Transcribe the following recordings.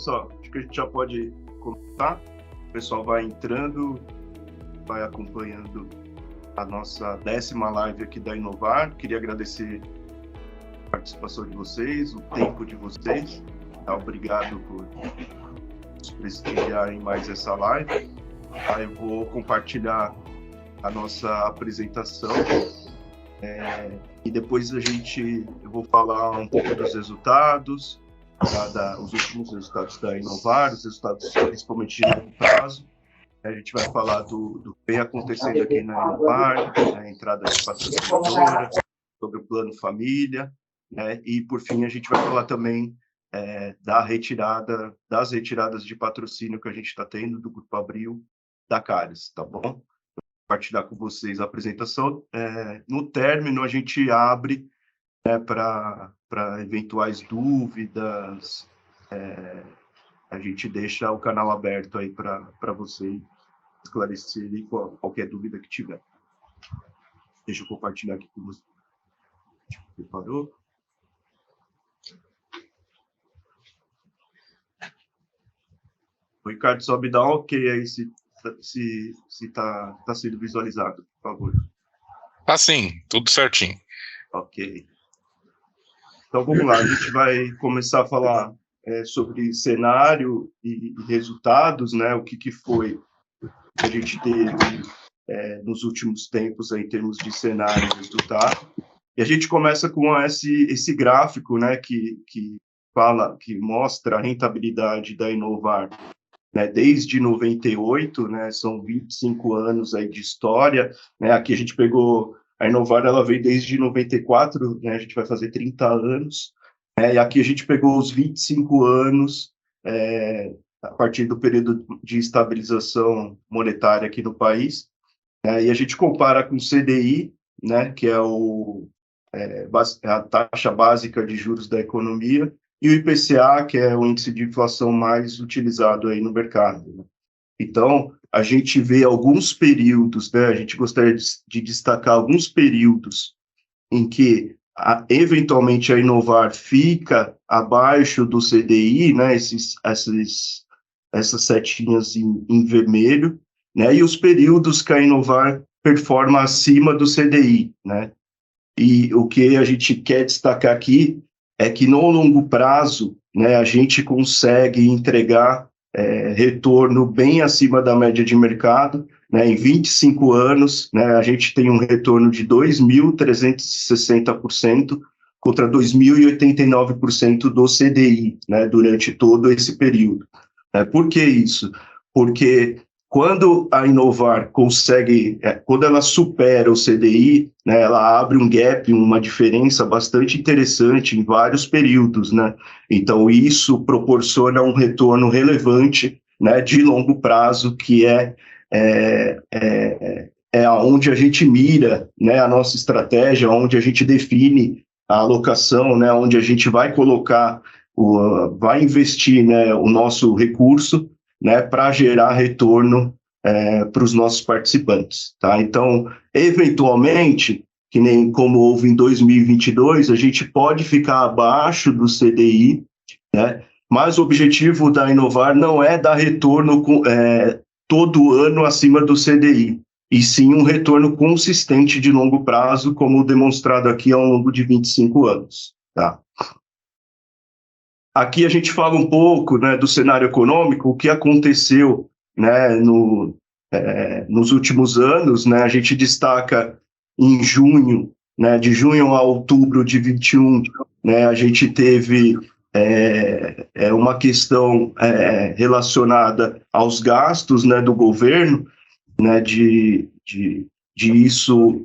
pessoal, acho que a gente já pode começar. O pessoal vai entrando, vai acompanhando a nossa 10ª live aqui da Inovar. Queria agradecer a participação de vocês, o tempo de vocês. Tá? Obrigado por nos prestigiarem mais essa live. Aí eu vou compartilhar a nossa apresentação e depois eu vou falar um pouco dos resultados, os últimos resultados da Inovar, os resultados principalmente de longo prazo. A gente vai falar do que vem acontecendo aqui na Inovar, a entrada de patrocinadora, sobre o Plano Família, né? E, por fim, a gente vai falar também das retiradas de patrocínio que a gente está tendo do Grupo Abril, da Caris, tá bom? Vou compartilhar com vocês a apresentação. No término, a gente abre para eventuais dúvidas, a gente deixa o canal aberto aí para vocês esclarecerem qualquer dúvida que tiver. Deixa eu compartilhar aqui com vocês. Preparou? O Ricardo, só me dá um ok aí se está sendo visualizado, por favor. Ah, sim, tudo certinho. Ok. Então, vamos lá, a gente vai começar a falar sobre cenário e resultados, né? O que foi que a gente teve nos últimos tempos aí, em termos de cenário e resultado. E a gente começa com esse gráfico, né? Que mostra a rentabilidade da Inovar, né, desde 98, né, são 25 anos aí de história, né, aqui a gente pegou, a Inovar ela veio desde 94, né, a gente vai fazer 30 anos, e aqui a gente pegou os 25 anos, a partir do período de estabilização monetária aqui no país, e a gente compara com o CDI, né, que é a taxa básica de juros da economia, e o IPCA, que é o índice de inflação mais utilizado aí no mercado, né? Então, a gente vê alguns períodos, né? A gente gostaria de destacar alguns períodos em que, eventualmente, a Inovar fica abaixo do CDI, né? Essas setinhas em vermelho, né? E os períodos que a Inovar performa acima do CDI, né? E o que a gente quer destacar aqui é que no longo prazo, né, a gente consegue entregar retorno bem acima da média de mercado, né, em 25 anos, né, a gente tem um retorno de 2.360% contra 2.089% do CDI, né, durante todo esse período. Por que isso? Porque quando a Inovar consegue, quando ela supera o CDI, né, ela abre um gap, uma diferença bastante interessante em vários períodos, né? Então, isso proporciona um retorno relevante, né, de longo prazo, que é onde a gente mira, né, a nossa estratégia, onde a gente define a alocação, né, onde a gente vai colocar, vai investir, né, o nosso recurso, né, para gerar retorno para os nossos participantes, tá? Então, eventualmente, que nem como houve em 2022, a gente pode ficar abaixo do CDI, né? Mas o objetivo da Inovar não é dar retorno todo ano acima do CDI, e sim um retorno consistente de longo prazo, como demonstrado aqui ao longo de 25 anos, tá? Aqui a gente fala um pouco, né, do cenário econômico, o que aconteceu, né, nos últimos anos, né, a gente destaca em junho, né, de junho a outubro de 21, né, a gente teve uma questão relacionada aos gastos, né, do governo, né, de isso,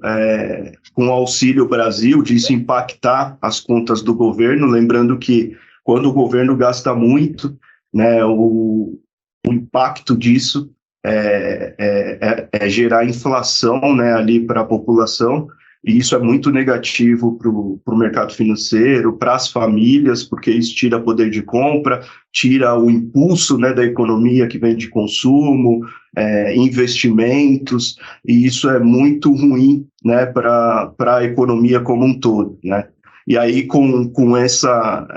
com o Auxílio Brasil, de isso impactar as contas do governo, lembrando que quando o governo gasta muito, né, o impacto disso é gerar inflação, né, ali para a população, e isso é muito negativo para o mercado financeiro, para as famílias, porque isso tira poder de compra, tira o impulso, né, da economia que vem de consumo, investimentos, e isso é muito ruim, né, para a economia como um todo, né? E aí, com essa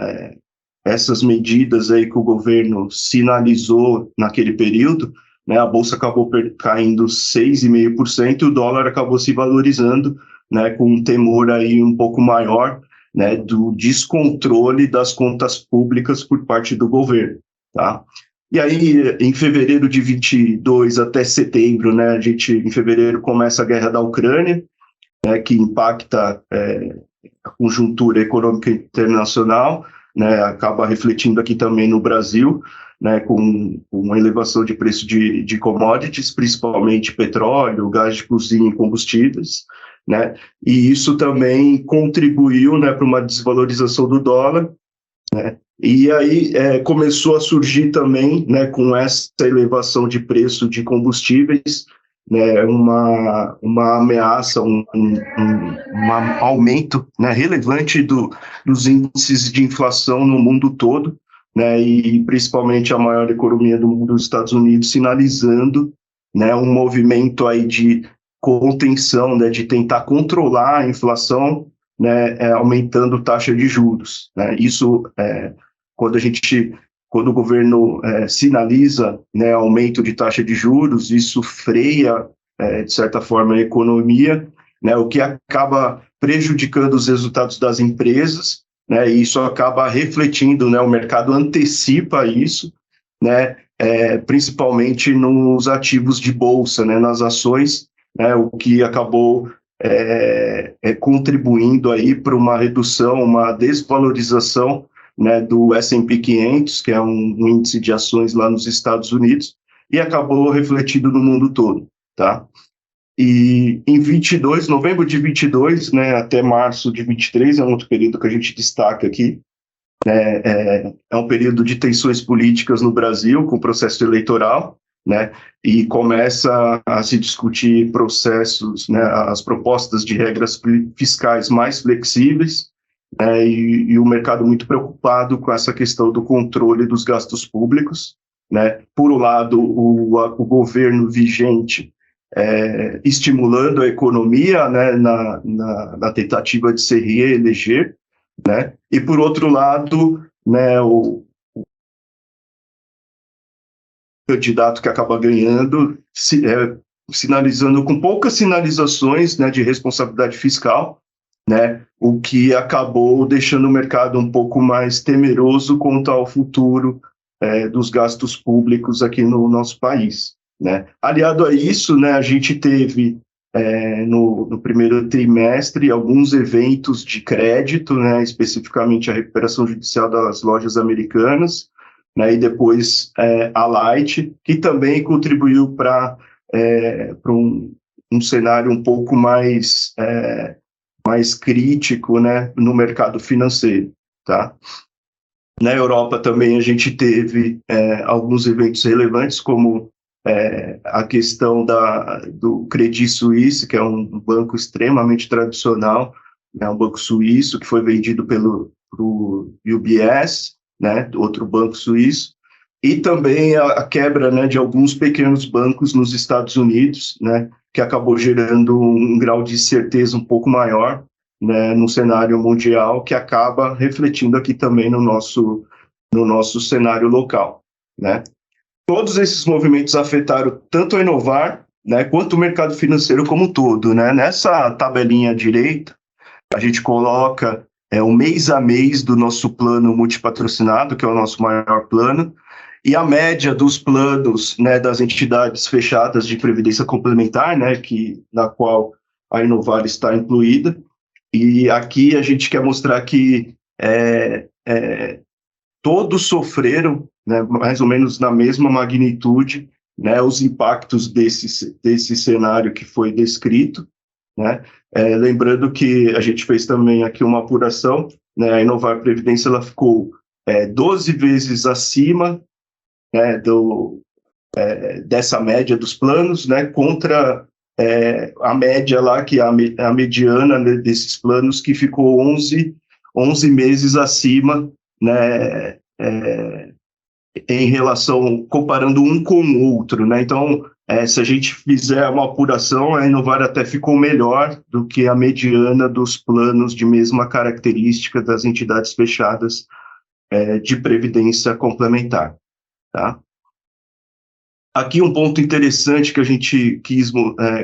essas medidas aí que o governo sinalizou naquele período, né, a bolsa acabou caindo 6,5% e o dólar acabou se valorizando, né, com um temor aí um pouco maior, né, do descontrole das contas públicas por parte do governo, tá? E aí, em fevereiro de 22 até setembro, né, em fevereiro começa a guerra da Ucrânia, né, que impacta a conjuntura econômica internacional, né, acaba refletindo aqui também no Brasil, né, com uma elevação de preço de commodities, principalmente petróleo, gás de cozinha e combustíveis, né, e isso também contribuiu, né, para uma desvalorização do dólar, né, e aí começou a surgir também, né, com essa elevação de preço de combustíveis, né, uma ameaça, um aumento, né, relevante dos índices de inflação no mundo todo, né, e principalmente a maior economia do mundo, os Estados Unidos, sinalizando, né, um movimento aí de contenção, né, de tentar controlar a inflação, né, aumentando taxa de juros, né. Isso, quando o governo sinaliza, né, aumento de taxa de juros, isso freia, de certa forma, a economia, né, o que acaba prejudicando os resultados das empresas, né, e isso acaba refletindo, né, o mercado antecipa isso, né, principalmente nos ativos de bolsa, né, nas ações, né, o que acabou contribuindo aí para uma redução, uma desvalorização, né, do S&P 500, que é um índice de ações lá nos Estados Unidos, e acabou refletido no mundo todo, tá? E em novembro de 22, né, até março de 23, é um outro período que a gente destaca aqui, é um período de tensões políticas no Brasil, com o processo eleitoral, né, e começa a se discutir processos, né, as propostas de regras fiscais mais flexíveis, e o mercado muito preocupado com essa questão do controle dos gastos públicos, né. Por um lado, o governo vigente estimulando a economia, né, na tentativa de se reeleger, né, e por outro lado, né, o candidato que acaba ganhando, sinalizando com poucas sinalizações, né, de responsabilidade fiscal, né, o que acabou deixando o mercado um pouco mais temeroso quanto ao futuro dos gastos públicos aqui no nosso país, né. Aliado a isso, né, a gente teve no primeiro trimestre alguns eventos de crédito, né, especificamente a recuperação judicial das lojas americanas, né, e depois a Light, que também contribuiu para um cenário um pouco mais crítico, né, no mercado financeiro, tá? Na Europa também a gente teve alguns eventos relevantes, como a questão do Credit Suisse, que é um banco extremamente tradicional, né, um banco suíço que foi vendido pelo UBS, né, outro banco suíço, e também a quebra, né, de alguns pequenos bancos nos Estados Unidos, né, que acabou gerando um grau de incerteza um pouco maior, né, no cenário mundial, que acaba refletindo aqui também no nosso cenário local, né. Todos esses movimentos afetaram tanto a Inovar, né, quanto o mercado financeiro como um todo, né. Nessa tabelinha à direita, a gente coloca o mês a mês do nosso plano multipatrocinado, que é o nosso maior plano, e a média dos planos, né, das entidades fechadas de previdência complementar, né, na qual a Inovar está incluída. E aqui a gente quer mostrar que todos sofreram, né, mais ou menos na mesma magnitude, né, os impactos desse cenário que foi descrito, né. Lembrando que a gente fez também aqui uma apuração, né, a Inovar Previdência ela ficou 12 vezes acima, né, dessa média dos planos, né, contra a média lá, que é a mediana, né, desses planos, que ficou 11 meses acima, né, em relação, comparando um com o outro, né. Então, se a gente fizer uma apuração, a Inovar até ficou melhor do que a mediana dos planos de mesma característica das entidades fechadas de previdência complementar. Tá? Aqui um ponto interessante que a gente quis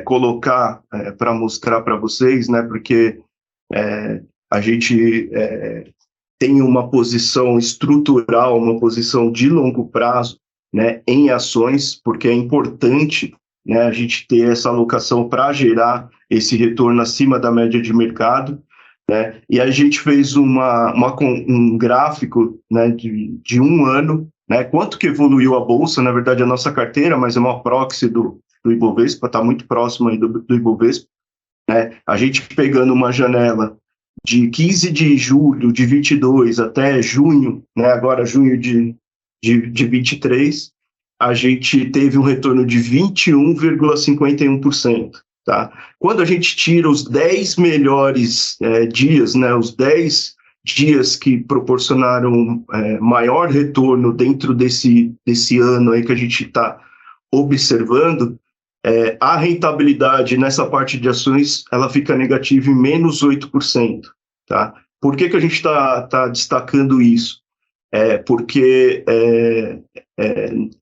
colocar para mostrar para vocês, né, porque a gente tem uma posição estrutural, uma posição de longo prazo, né, em ações, porque é importante, né, a gente ter essa alocação para gerar esse retorno acima da média de mercado, né, e a gente fez um gráfico, né, de um ano, né, quanto que evoluiu a Bolsa, na verdade a nossa carteira, mas é uma proxy do Ibovespa, está muito próximo aí do Ibovespa, né, a gente pegando uma janela de 15 de julho de 22 até junho, né, agora junho de 23, a gente teve um retorno de 21,51%. Tá? Quando a gente tira os 10 melhores dias, né, os 10 dias que proporcionaram maior retorno dentro desse ano aí que a gente está observando, a rentabilidade nessa parte de ações ela fica negativa em menos 8%. Tá? Por que a gente está destacando isso? Porque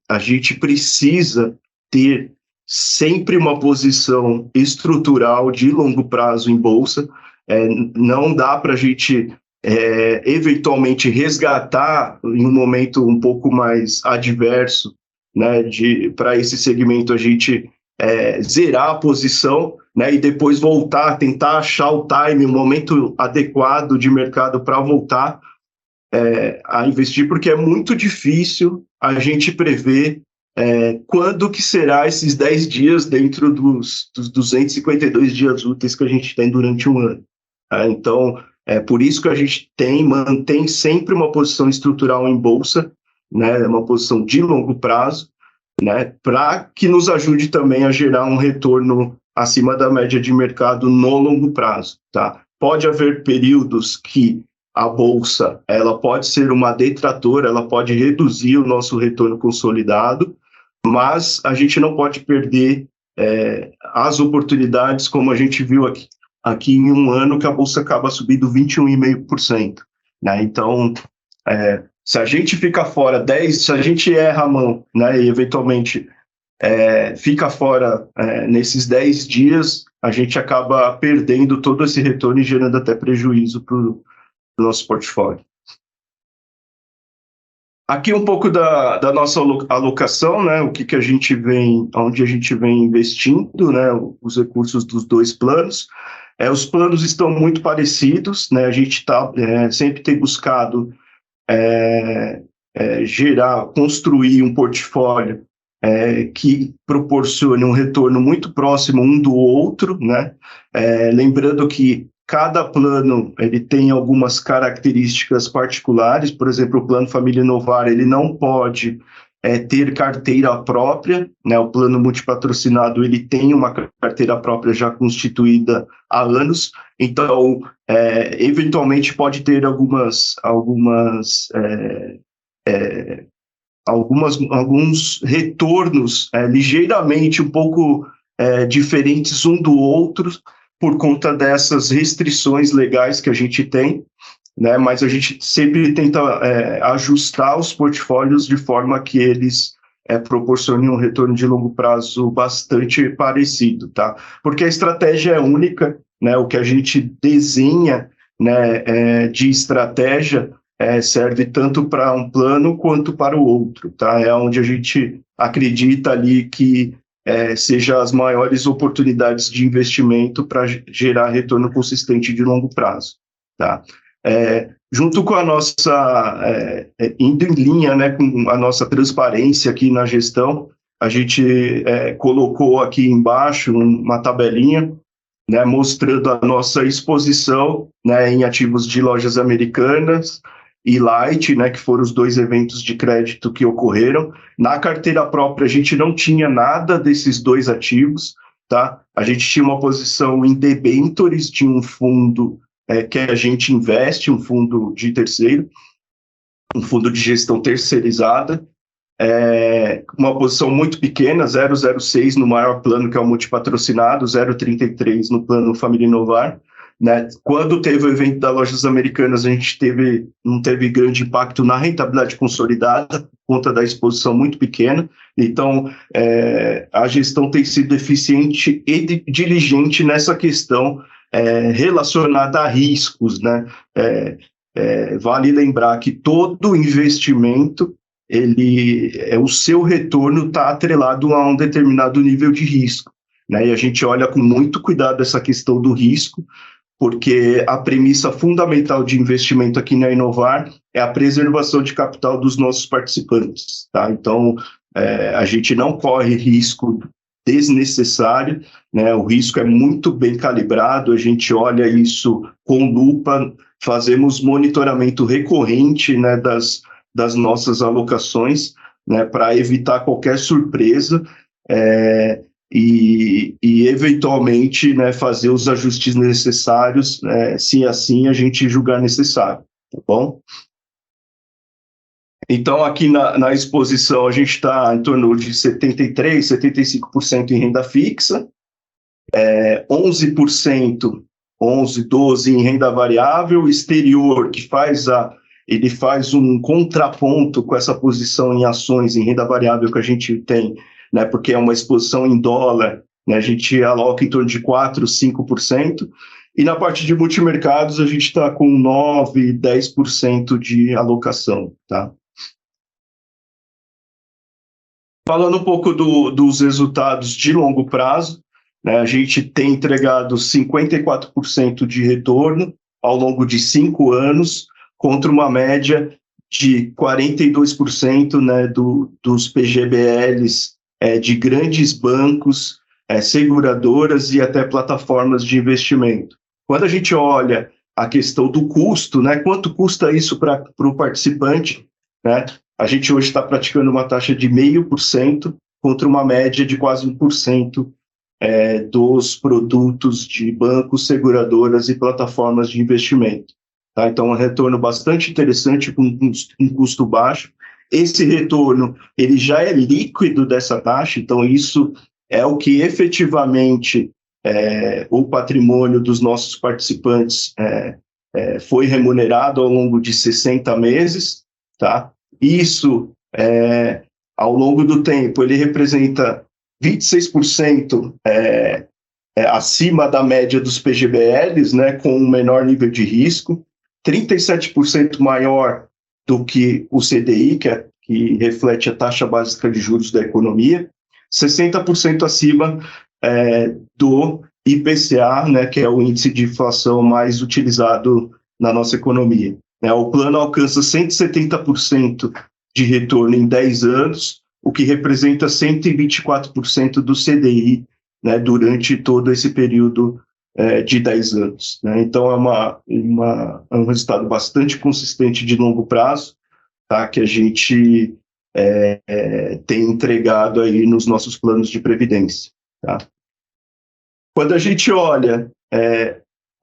a gente precisa ter sempre uma posição estrutural de longo prazo em bolsa. Não dá para a gente eventualmente resgatar em um momento um pouco mais adverso, né, para esse segmento a gente zerar a posição, né, e depois voltar, tentar achar o time, o momento adequado de mercado para voltar a investir, porque é muito difícil a gente prever quando que será esses 10 dias dentro dos 252 dias úteis que a gente tem durante um ano. Tá? Então, é por isso que a gente mantém sempre uma posição estrutural em bolsa, né, uma posição de longo prazo, né, para que nos ajude também a gerar um retorno acima da média de mercado no longo prazo. Tá? Pode haver períodos que a bolsa ela pode ser uma detratora, ela pode reduzir o nosso retorno consolidado, mas a gente não pode perder as oportunidades, como a gente viu aqui em um ano que a bolsa acaba subindo 21,5%. Né? Então, se a gente fica fora se a gente erra a mão, né, e eventualmente fica fora nesses 10 dias, a gente acaba perdendo todo esse retorno e gerando até prejuízo para o nosso portfólio. Aqui um pouco da nossa alocação, né, onde a gente vem investindo, né, os recursos dos dois planos. Os planos estão muito parecidos, né, a gente sempre tem buscado construir um portfólio que proporcione um retorno muito próximo um do outro, né, lembrando que cada plano ele tem algumas características particulares. Por exemplo, o plano Família Inovar ele não pode ter carteira própria, né? O plano multipatrocinado ele tem uma carteira própria já constituída há anos, então eventualmente pode ter alguns retornos ligeiramente um pouco diferentes um do outro, por conta dessas restrições legais que a gente tem, né? Mas a gente sempre tenta ajustar os portfólios de forma que eles proporcionem um retorno de longo prazo bastante parecido, tá? Porque a estratégia é única, né? O que a gente desenha, né, de estratégia serve tanto para um plano quanto para o outro, tá? É onde a gente acredita ali que seja as maiores oportunidades de investimento para gerar retorno consistente de longo prazo. Tá? Junto com a nossa, indo em linha, né, com a nossa transparência aqui na gestão, a gente colocou aqui embaixo uma tabelinha, né, mostrando a nossa exposição, né, em ativos de lojas americanas e Light, né, que foram os dois eventos de crédito que ocorreram. Na carteira própria, a gente não tinha nada desses dois ativos, tá? A gente tinha uma posição em debentures de um fundo que a gente investe, um fundo de terceiro, um fundo de gestão terceirizada, uma posição muito pequena, 0,06 no maior plano, que é o multipatrocinado, 0,33 no plano Família Inovar, né? Quando teve o evento das lojas americanas, a gente não teve grande impacto na rentabilidade consolidada, por conta da exposição muito pequena. Então, a gestão tem sido eficiente e diligente nessa questão relacionada a riscos, né? Vale lembrar que todo investimento, o seu retorno está atrelado a um determinado nível de risco, né? E a gente olha com muito cuidado essa questão do risco, porque a premissa fundamental de investimento aqui na Inovar é a preservação de capital dos nossos participantes, tá? Então, a gente não corre risco desnecessário, né? O risco é muito bem calibrado, a gente olha isso com lupa, fazemos monitoramento recorrente, né, das nossas alocações, né, para evitar qualquer surpresa, e eventualmente, né, fazer os ajustes necessários, se assim a gente julgar necessário, tá bom? Então, aqui na exposição, a gente está em torno de 73%, 75% em renda fixa, 11%, 12% em renda variável, exterior, que ele faz um contraponto com essa posição em ações, em renda variável que a gente tem, né, porque é uma exposição em dólar, né, a gente aloca em torno de 4%, 5%, e na parte de multimercados a gente está com 9%, 10% de alocação, tá? Falando um pouco dos resultados de longo prazo, né, a gente tem entregado 54% de retorno ao longo de 5 anos, contra uma média de 42%, né, dos PGBLs de grandes bancos, seguradoras e até plataformas de investimento. Quando a gente olha a questão do custo, né, quanto custa isso para o participante, né, a gente hoje está praticando uma taxa de 0,5% contra uma média de quase 1%, dos produtos de bancos, seguradoras e plataformas de investimento. Tá? Então, um retorno bastante interessante com um custo baixo. Esse retorno ele já é líquido dessa taxa, então isso é o que efetivamente o patrimônio dos nossos participantes foi remunerado ao longo de 60 meses. Tá? Isso, ao longo do tempo, ele representa 26% acima da média dos PGBLs, né, com um menor nível de risco, 37% maior do que o CDI, que reflete a taxa básica de juros da economia, 60% acima do IPCA, né, que é o índice de inflação mais utilizado na nossa economia. O plano alcança 170% de retorno em 10 anos, o que representa 124% do CDI, né, durante todo esse período de 10 anos. Né? Então, é um resultado bastante consistente de longo prazo, tá, que a gente tem entregado aí nos nossos planos de previdência. Tá? Quando a gente olha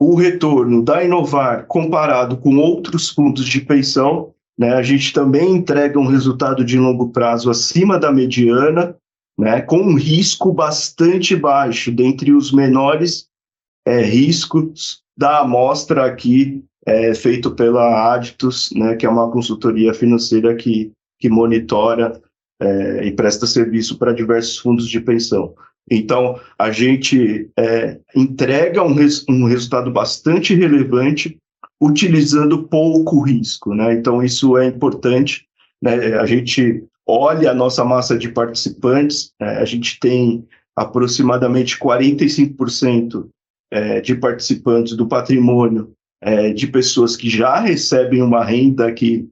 o retorno da Inovar comparado com outros fundos de pensão, né, a gente também entrega um resultado de longo prazo acima da mediana, né, com um risco bastante baixo, dentre os menores riscos da amostra aqui, feito pela Aditus, né, que é uma consultoria financeira que monitora e presta serviço para diversos fundos de pensão. Então, a gente entrega um resultado bastante relevante, utilizando pouco risco, né? Então, isso é importante, né? A gente olha a nossa massa de participantes, a gente tem aproximadamente 45% de participantes do patrimônio de pessoas que já recebem uma renda aqui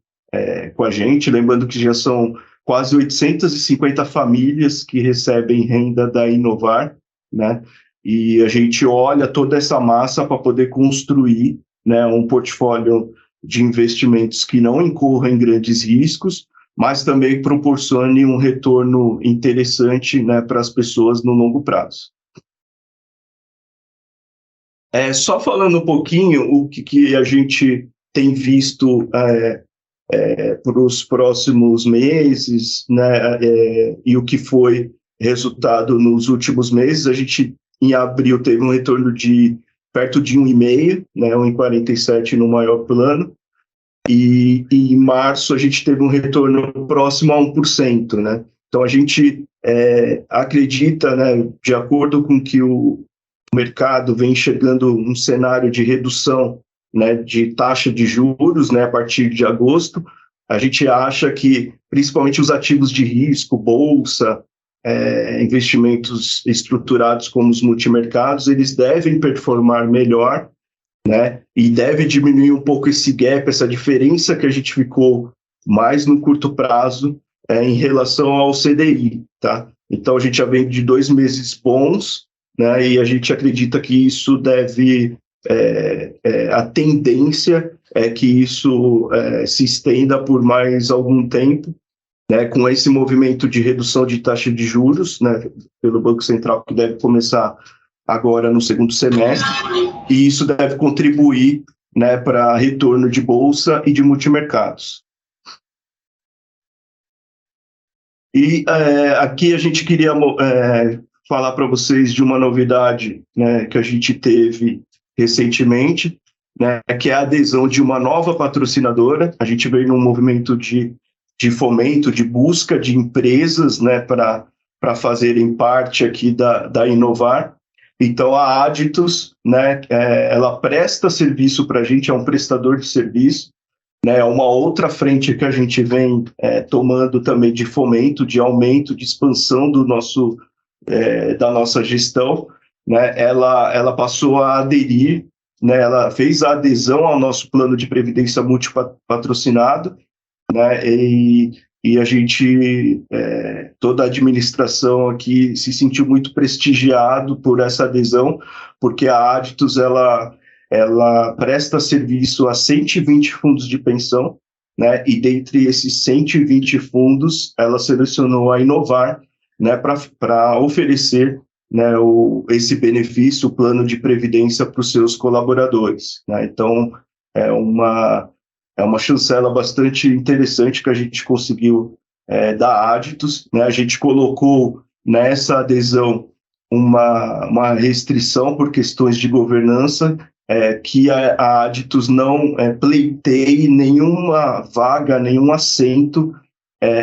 com a gente, lembrando que já são quase 850 famílias que recebem renda da Inovar, né? E a gente olha toda essa massa para poder construir, né, um portfólio de investimentos que não incorra em grandes riscos, mas também proporcione um retorno interessante, né, para as pessoas no longo prazo. Só falando um pouquinho o que a gente tem visto para os próximos meses, né, e o que foi resultado nos últimos meses. A gente, em abril, teve um retorno de perto de 1,5, né, 1,47 no maior plano, e em março a gente teve um retorno próximo a 1%, né? Então a gente acredita, né, de acordo com que o mercado vem enxergando um cenário de redução, né, de taxa de juros, né, a partir de agosto, a gente acha que principalmente os ativos de risco, bolsa, investimentos estruturados como os multimercados, eles devem performar melhor, né? E deve diminuir um pouco esse gap, essa diferença que a gente ficou mais no curto prazo em relação ao CDI, tá? Então a gente já vem de 2 meses bons, né? E a gente acredita que isso deve a tendência é que isso se estenda por mais algum tempo, né? Com esse movimento de redução de taxa de juros, né? Pelo Banco Central, que deve começar agora no segundo semestre, e isso deve contribuir, né, para retorno de bolsa e de multimercados. E aqui a gente queria falar para vocês de uma novidade, né, que a gente teve recentemente, né, que é a adesão de uma nova patrocinadora. A gente veio num movimento de fomento, de busca de empresas, né, para fazerem parte aqui da Inovar. Então, a Aditus, né, ela presta serviço para a gente, é um prestador de serviço, né, é uma outra frente que a gente vem tomando também de fomento, de aumento, de expansão da nossa gestão, né, ela passou a aderir, né, ela fez a adesão ao nosso plano de previdência multipatrocinado, né, e a gente, toda a administração aqui se sentiu muito prestigiado por essa adesão, porque a Aditus, ela presta serviço a 120 fundos de pensão, né, e dentre esses 120 fundos, ela selecionou a Inovar, né, para oferecer, né, esse benefício, o plano de previdência para os seus colaboradores, né? Então, é uma chancela bastante interessante que a gente conseguiu da Aditus, né? A gente colocou nessa adesão uma restrição por questões de governança, que a Aditus não pleiteie nenhuma vaga, nenhum assento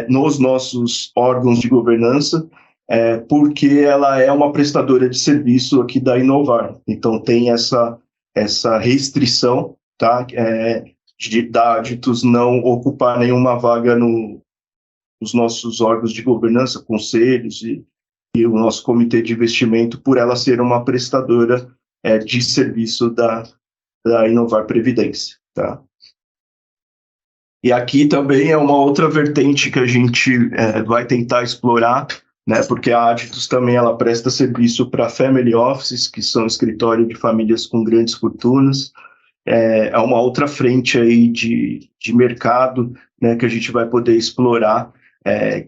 nos nossos órgãos de governança, porque ela é uma prestadora de serviço aqui da Inovar. Então tem essa restrição, tá? Da Aditus não ocupar nenhuma vaga nos nossos órgãos de governança, conselhos e o nosso comitê de investimento, por ela ser uma prestadora de serviço da Inovar Previdência, tá? E aqui também é uma outra vertente que a gente vai tentar explorar, né? Porque a Aditus também ela presta serviço para family offices, que são escritório de famílias com grandes fortunas. É uma outra frente aí de mercado, né, que a gente vai poder explorar,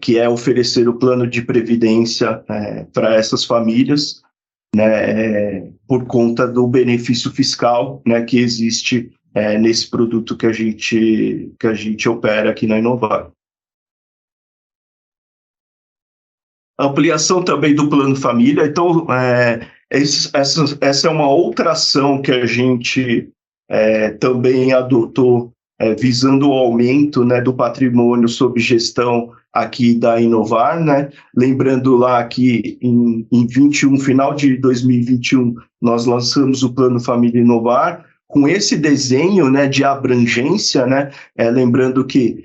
que é oferecer o plano de previdência para essas famílias, né, por conta do benefício fiscal, né, que existe nesse produto que a gente opera aqui na Inovar. Ampliação também do plano família. Então, essa é uma outra ação que a gente também adotou, visando o aumento, né, do patrimônio sob gestão aqui da Inovar, né? Lembrando lá que em 21, final de 2021, nós lançamos o Plano Família Inovar, com esse desenho, né, de abrangência, né? Lembrando que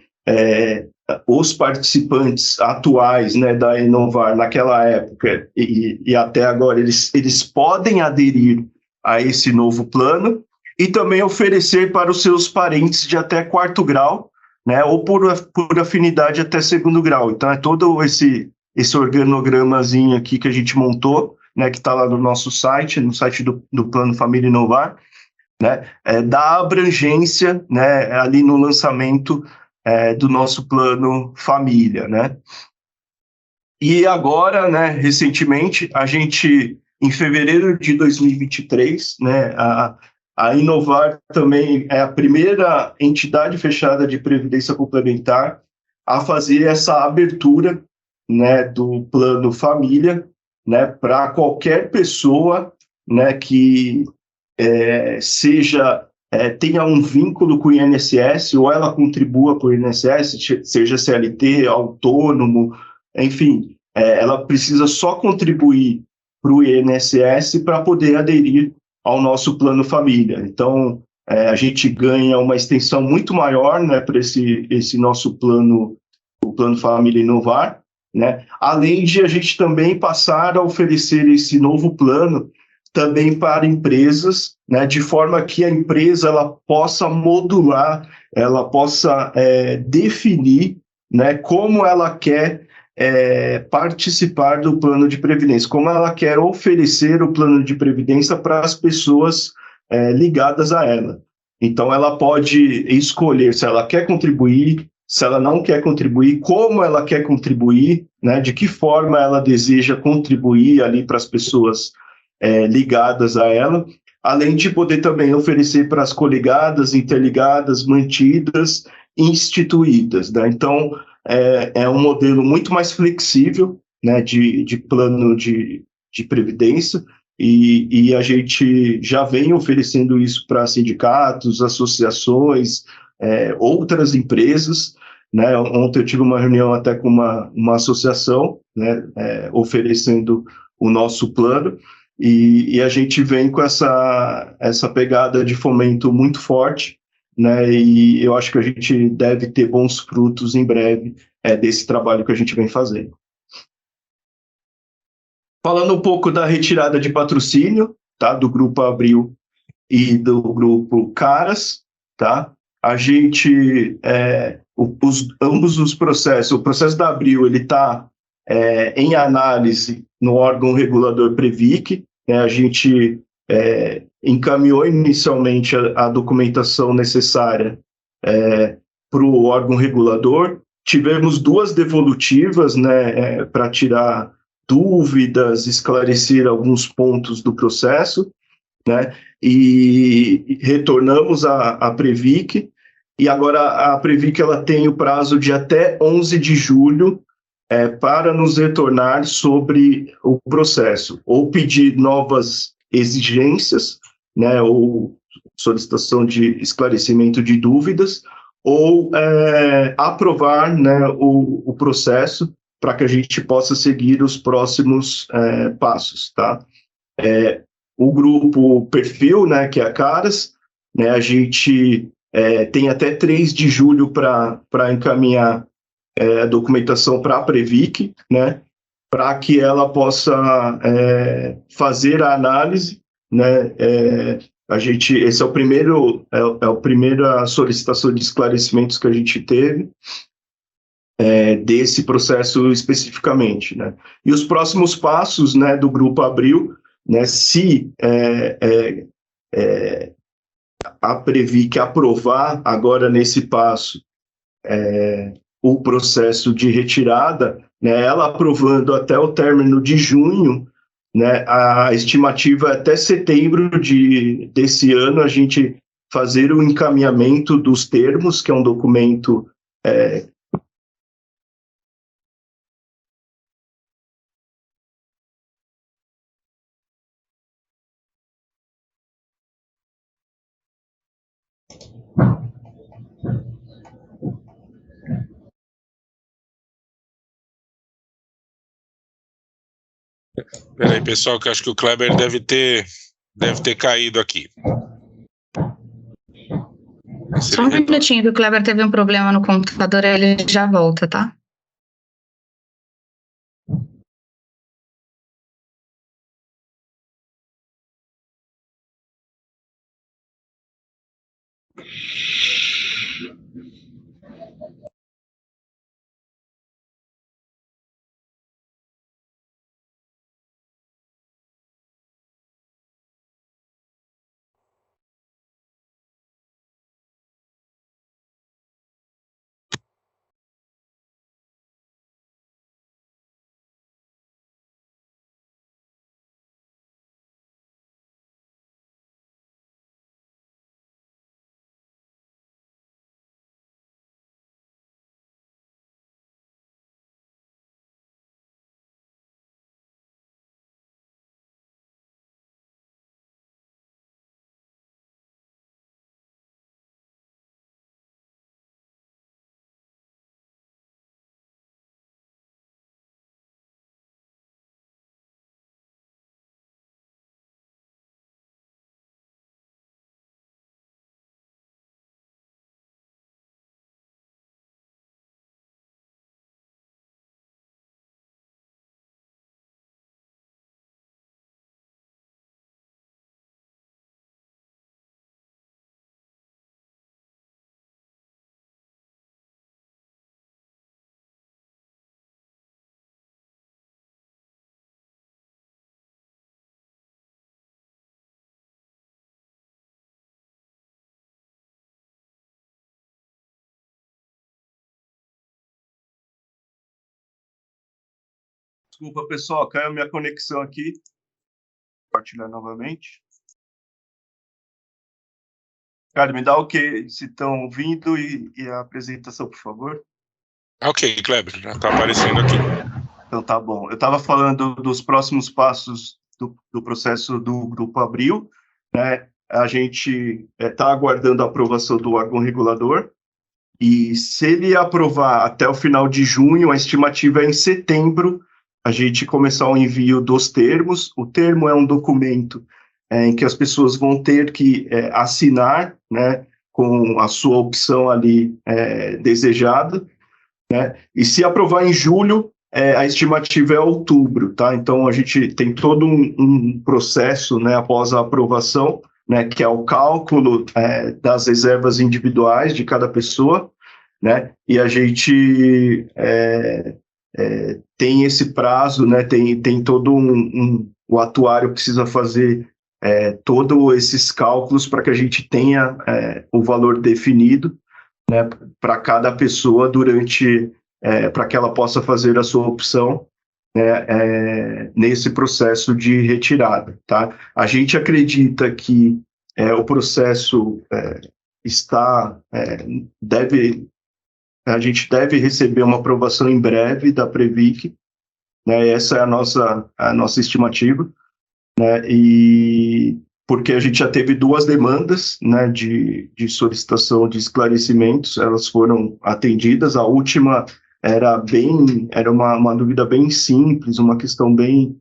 os participantes atuais, né, da Inovar naquela época e até agora, eles podem aderir a esse novo plano e também oferecer para os seus parentes de até 4º grau, né, ou por afinidade até 2º grau. Então, é todo esse organogramazinho aqui que a gente montou, né, que está lá no nosso site, no site do Plano Família Inovar, né, da abrangência, né, ali no lançamento do nosso Plano Família, né. E agora, né, recentemente, a gente, em fevereiro de 2023, né, a Inovar também é a primeira entidade fechada de previdência complementar a fazer essa abertura, né, do Plano Família, né, para qualquer pessoa, né, que tenha um vínculo com o INSS, ou ela contribua para o INSS, seja CLT, autônomo, enfim, ela precisa só contribuir para o INSS para poder aderir ao nosso plano família. Então, a gente ganha uma extensão muito maior, né, para esse nosso plano, o Plano Família Inovar, né? Além de a gente também passar a oferecer esse novo plano também para empresas, né, de forma que a empresa ela possa modular, ela possa definir, né, como ela quer participar do plano de previdência, como ela quer oferecer o plano de previdência para as pessoas ligadas a ela. Então, ela pode escolher se ela quer contribuir, se ela não quer contribuir, como ela quer contribuir, né, de que forma ela deseja contribuir ali para as pessoas ligadas a ela, além de poder também oferecer para as coligadas, interligadas, mantidas, instituídas, né? Então, é um modelo muito mais flexível, né, de plano de previdência, e a gente já vem oferecendo isso para sindicatos, associações, outras empresas, né? Ontem eu tive uma reunião até com uma associação, né, oferecendo o nosso plano, e a gente vem com essa pegada de fomento muito forte, né? E eu acho que a gente deve ter bons frutos em breve desse trabalho que a gente vem fazendo. Falando um pouco da retirada de patrocínio, tá? Do Grupo Abril e do Grupo Caras, tá? A gente, ambos os processos, o processo da Abril, ele está em análise no órgão regulador Previc, né? A gente encaminhou inicialmente a documentação necessária para o órgão regulador. Tivemos duas devolutivas, né, para tirar dúvidas, esclarecer alguns pontos do processo, né? E retornamos à Previc, e agora a Previc ela tem o prazo de até 11 de julho para nos retornar sobre o processo, ou pedir novas exigências, né, ou solicitação de esclarecimento de dúvidas, ou aprovar, né, o processo para que a gente possa seguir os próximos passos, tá? O grupo Perfil, né, que é a Caras, né, a gente tem até 3 de julho para encaminhar a documentação para a Previc, né, para que ela possa fazer a análise, né, esse é o primeiro, a primeira solicitação de esclarecimentos que a gente teve desse processo especificamente, né. E os próximos passos, né, do Grupo Abril, né, se a Previc aprovar agora nesse passo o processo de retirada, né, ela aprovando até o término de junho, né, a estimativa é até setembro desse ano a gente fazer o encaminhamento dos termos, que é um documento Peraí, pessoal, que eu acho que o Kleber deve ter caído aqui. Só um minutinho que o Kleber teve um problema no computador, ele já volta, tá? Desculpa, pessoal, caiu a minha conexão aqui. Vou compartilhar novamente. Cara, me dá o que se estão ouvindo e a apresentação, por favor. Ok, Kleber, já está aparecendo aqui. Então tá bom. Eu estava falando dos próximos passos do processo do Grupo Abril, né? A gente está aguardando a aprovação do órgão regulador, e se ele aprovar até o final de junho, a estimativa é em setembro a gente começar o envio dos termos. O termo é um documento em que as pessoas vão ter que assinar, né, com a sua opção ali desejada, né? E se aprovar em julho, a estimativa é outubro, tá? Então a gente tem todo um processo, né, após a aprovação, né, que é o cálculo das reservas individuais de cada pessoa, né? E a gente tem esse prazo, né? Tem todo o atuário precisa fazer todos esses cálculos para que a gente tenha o valor definido, né, para cada pessoa durante para que ela possa fazer a sua opção, né, nesse processo de retirada, tá? A gente acredita que o processo a gente deve receber uma aprovação em breve da Previc, né? Essa é a nossa estimativa, né? E porque a gente já teve 2 demandas, né, de solicitação de esclarecimentos, elas foram atendidas. A última era uma dúvida bem simples, uma questão bem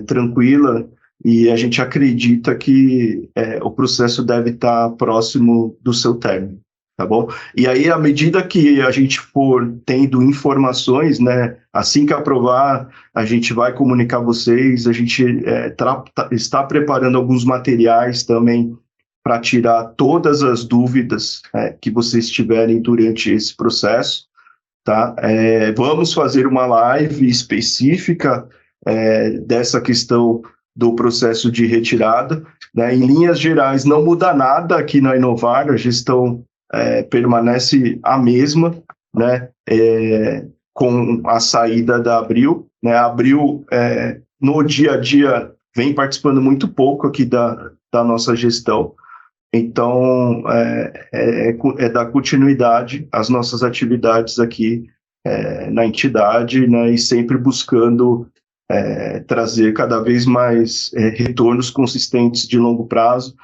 tranquila, e a gente acredita que o processo deve estar próximo do seu término, tá bom? E aí, à medida que a gente for tendo informações, né, assim que aprovar, a gente vai comunicar vocês. A gente está preparando alguns materiais também para tirar todas as dúvidas que vocês tiverem durante esse processo, tá? Vamos fazer uma live específica dessa questão do processo de retirada, né? Em linhas gerais, não muda nada aqui na Inovar, a gestão permanece a mesma, né? Com a saída da Abril, né? A Abril, no dia a dia, vem participando muito pouco aqui da nossa gestão. Então, dar continuidade às nossas atividades aqui na entidade, né? E sempre buscando trazer cada vez mais retornos consistentes de longo prazo,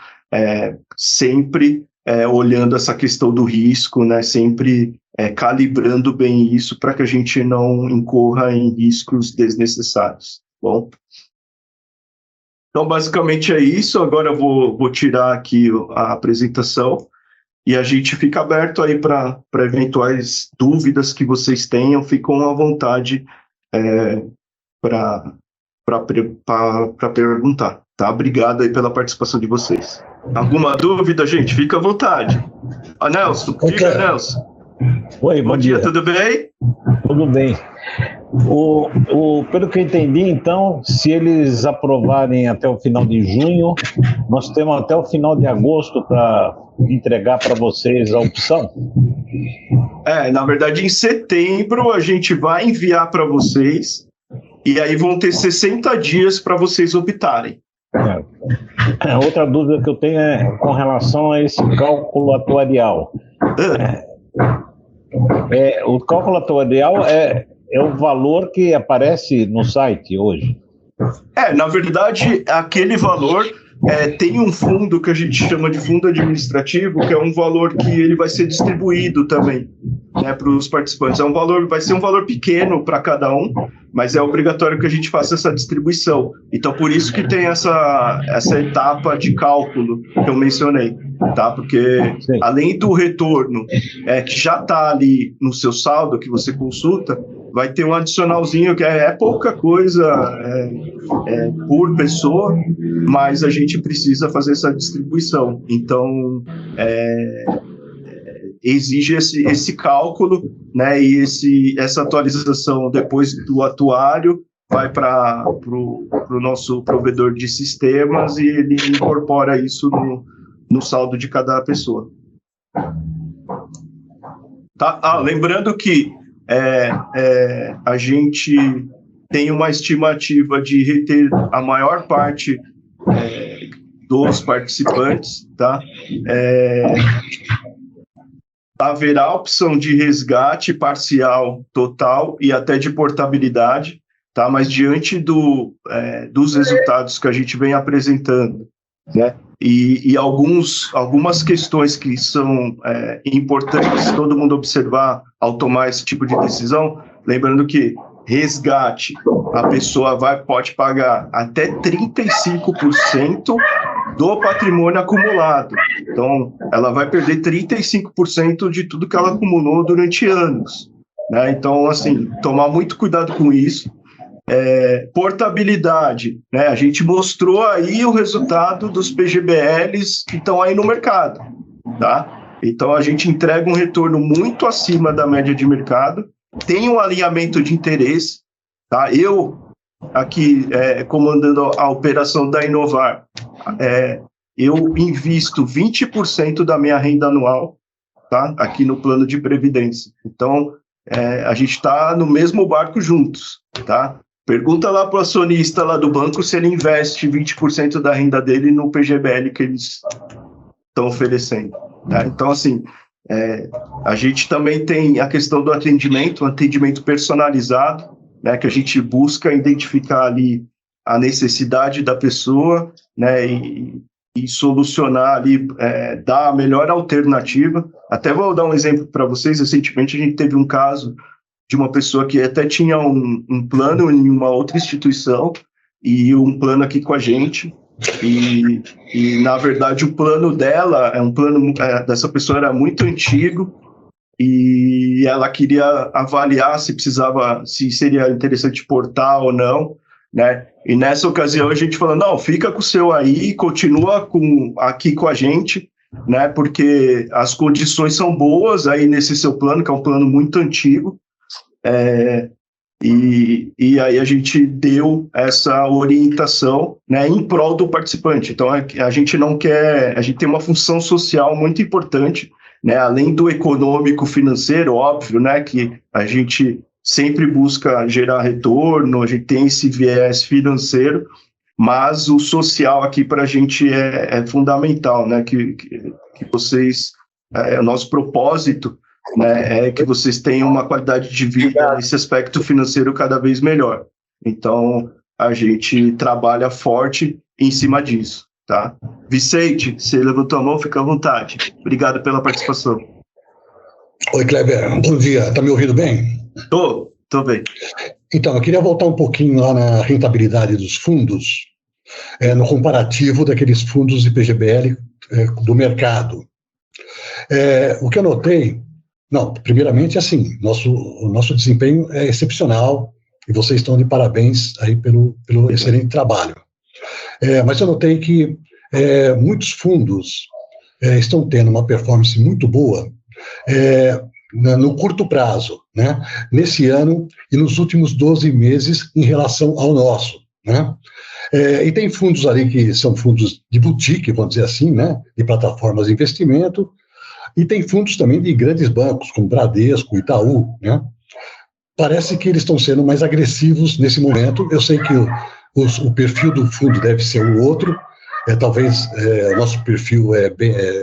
sempre olhando essa questão do risco, né? Sempre calibrando bem isso para que a gente não incorra em riscos desnecessários. Bom, então basicamente é isso. Agora eu vou tirar aqui a apresentação e a gente fica aberto aí para eventuais dúvidas que vocês tenham. Ficam à vontade para perguntar, tá? Obrigado aí pela participação de vocês. Alguma dúvida, gente? Fica à vontade. Nelson, diga, Nelson. Oi, bom dia. Tudo bem? Tudo bem. Pelo que eu entendi, então, se eles aprovarem até o final de junho, nós temos até o final de agosto para entregar para vocês a opção? Na verdade, em setembro a gente vai enviar para vocês, e aí vão ter 60 dias para vocês optarem. Outra dúvida que eu tenho é com relação a esse cálculo atuarial. O cálculo atuarial é o valor que aparece no site hoje? Na verdade, aquele valor tem um fundo que a gente chama de fundo administrativo, que é um valor que ele vai ser distribuído também, né, para os participantes. Vai ser um valor pequeno para cada um, mas é obrigatório que a gente faça essa distribuição. Então, por isso que tem essa etapa de cálculo que eu mencionei, tá? Porque Sim. Além do retorno que já está ali no seu saldo que você consulta, vai ter um adicionalzinho que é pouca coisa por pessoa, mas a gente precisa fazer essa distribuição. Então, exige esse cálculo, né? E essa atualização depois do atuário vai para o nosso provedor de sistemas e ele incorpora isso no saldo de cada pessoa. Tá? Lembrando que a gente tem uma estimativa de reter a maior parte dos participantes, tá? Haverá a opção de resgate parcial, total e até de portabilidade, tá? Mas diante dos resultados que a gente vem apresentando, né? E algumas questões que são importantes todo mundo observar ao tomar esse tipo de decisão, lembrando que resgate, a pessoa pode pagar até 35% do patrimônio acumulado. Então, ela vai perder 35% de tudo que ela acumulou durante anos, né? Então, assim, tomar muito cuidado com isso. Portabilidade, né? A gente mostrou aí o resultado dos PGBLs que estão aí no mercado, tá? Então, a gente entrega um retorno muito acima da média de mercado, tem um alinhamento de interesse, tá? Eu, aqui, comandando a operação da Inovar, eu invisto 20% da minha renda anual, tá? Aqui no plano de previdência. Então, a gente está no mesmo barco juntos, tá? Pergunta lá para o acionista lá do banco se ele investe 20% da renda dele no PGBL que eles estão oferecendo, tá? Então, assim, a gente também tem a questão do atendimento, um atendimento personalizado, né, que a gente busca identificar ali a necessidade da pessoa, né, e solucionar ali, dar a melhor alternativa. Até vou dar um exemplo para vocês. Recentemente a gente teve um caso de uma pessoa que até tinha um plano em uma outra instituição e um plano aqui com a gente, e na verdade o plano dela dessa pessoa era muito antigo e ela queria avaliar se seria interessante portar ou não, né? E nessa ocasião a gente falou, não, fica com o seu aí, continua aqui com a gente, né? Porque as condições são boas aí nesse seu plano, que é um plano muito antigo, e aí a gente deu essa orientação, né, em prol do participante. Então a gente não quer, a gente tem uma função social muito importante, né, além do econômico financeiro, óbvio, né, que a gente sempre busca gerar retorno, a gente tem esse viés financeiro, mas o social aqui para a gente é fundamental, né, que vocês, o nosso propósito, né, é que vocês tenham uma qualidade de vida nesse aspecto financeiro cada vez melhor. Então, a gente trabalha forte em cima disso, tá? Vicente, você levantou a mão, fica à vontade. Obrigado pela participação. Oi, Kleber, bom dia. Tá me ouvindo bem? Tô bem. Então, eu queria voltar um pouquinho lá na rentabilidade dos fundos, no comparativo daqueles fundos de PGBL do mercado. O que eu notei, primeiramente, assim, o nosso desempenho é excepcional e vocês estão de parabéns aí pelo excelente trabalho. Mas eu notei que muitos fundos estão tendo uma performance muito boa no curto prazo, né? Nesse ano e nos últimos 12 meses em relação ao nosso, né? E tem fundos ali que são fundos de boutique, vamos dizer assim, né? De plataformas de investimento, e tem fundos também de grandes bancos, como Bradesco, Itaú, né? Parece que eles estão sendo mais agressivos nesse momento. Eu sei que o perfil do fundo deve ser o outro, talvez o nosso perfil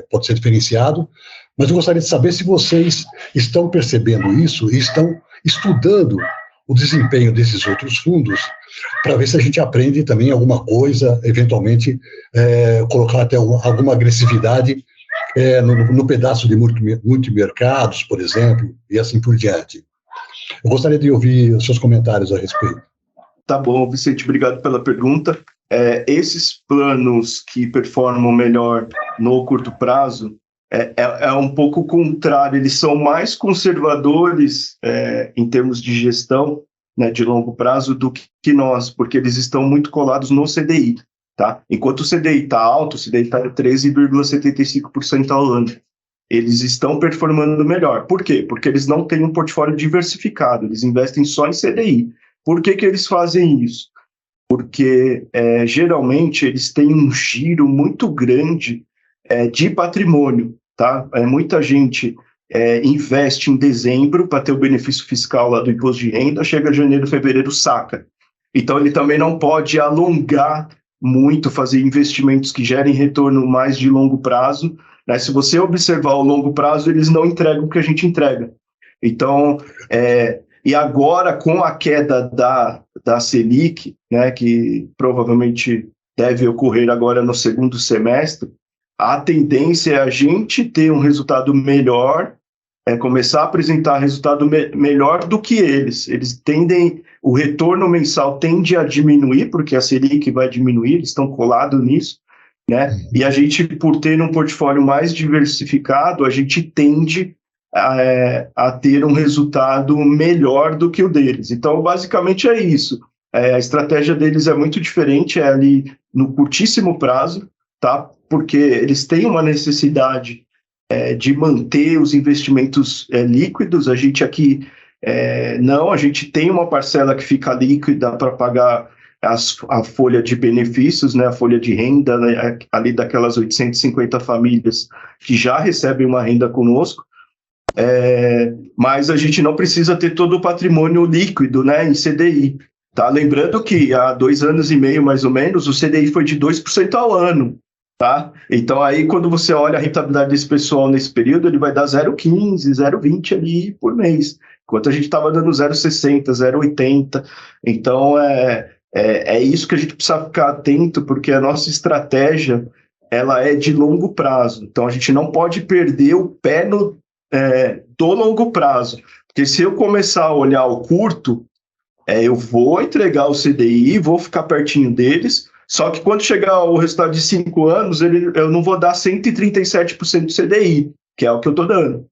pode ser diferenciado, mas eu gostaria de saber se vocês estão percebendo isso e estão estudando o desempenho desses outros fundos para ver se a gente aprende também alguma coisa, eventualmente colocar até alguma agressividade no pedaço de multimercados, por exemplo, e assim por diante. Eu gostaria de ouvir os seus comentários a respeito. Tá bom, Vicente, obrigado pela pergunta. Esses planos que performam melhor no curto prazo é um pouco contrário, eles são mais conservadores em termos de gestão, né, de longo prazo do que nós, porque eles estão muito colados no CDI. Tá? Enquanto o CDI está alto, o CDI está 13,75% ao ano. Eles estão performando melhor. Por quê? Porque eles não têm um portfólio diversificado, eles investem só em CDI. Por que eles fazem isso? Porque, geralmente, eles têm um giro muito grande de patrimônio. Tá? Muita gente investe em dezembro para ter o benefício fiscal lá do imposto de renda, chega janeiro, fevereiro, saca. Então, ele também não pode alongar muito, fazer investimentos que gerem retorno mais de longo prazo, né? Se você observar o longo prazo, eles não entregam o que a gente entrega. Então, e agora, com a queda da Selic, né, que provavelmente deve ocorrer agora no segundo semestre, a tendência é a gente ter um resultado melhor, começar a apresentar resultado melhor do que eles. Eles tendem, o retorno mensal tende a diminuir, porque a Selic vai diminuir, eles estão colados nisso, né? E a gente, por ter um portfólio mais diversificado, a gente tende a ter um resultado melhor do que o deles. Então, basicamente é isso. A estratégia deles é muito diferente, é ali no curtíssimo prazo, tá? Porque eles têm uma necessidade de manter os investimentos líquidos. A gente aqui não, a gente tem uma parcela que fica líquida para pagar a folha de benefícios, né, a folha de renda, né, ali daquelas 850 famílias que já recebem uma renda conosco, mas a gente não precisa ter todo o patrimônio líquido, né, em CDI. Tá? Lembrando que há 2 anos e meio, mais ou menos, o CDI foi de 2% ao ano. Tá? Então, aí, quando você olha a rentabilidade desse pessoal nesse período, ele vai dar 0,15, 0,20 ali por mês, enquanto a gente estava dando 0,60, 0,80. Então, é isso que a gente precisa ficar atento, porque a nossa estratégia ela é de longo prazo. Então, a gente não pode perder o pé do longo prazo, porque se eu começar a olhar o curto, eu vou entregar o CDI, vou ficar pertinho deles, só que quando chegar o resultado de 5 anos, eu não vou dar 137% do CDI, que é o que eu estou dando,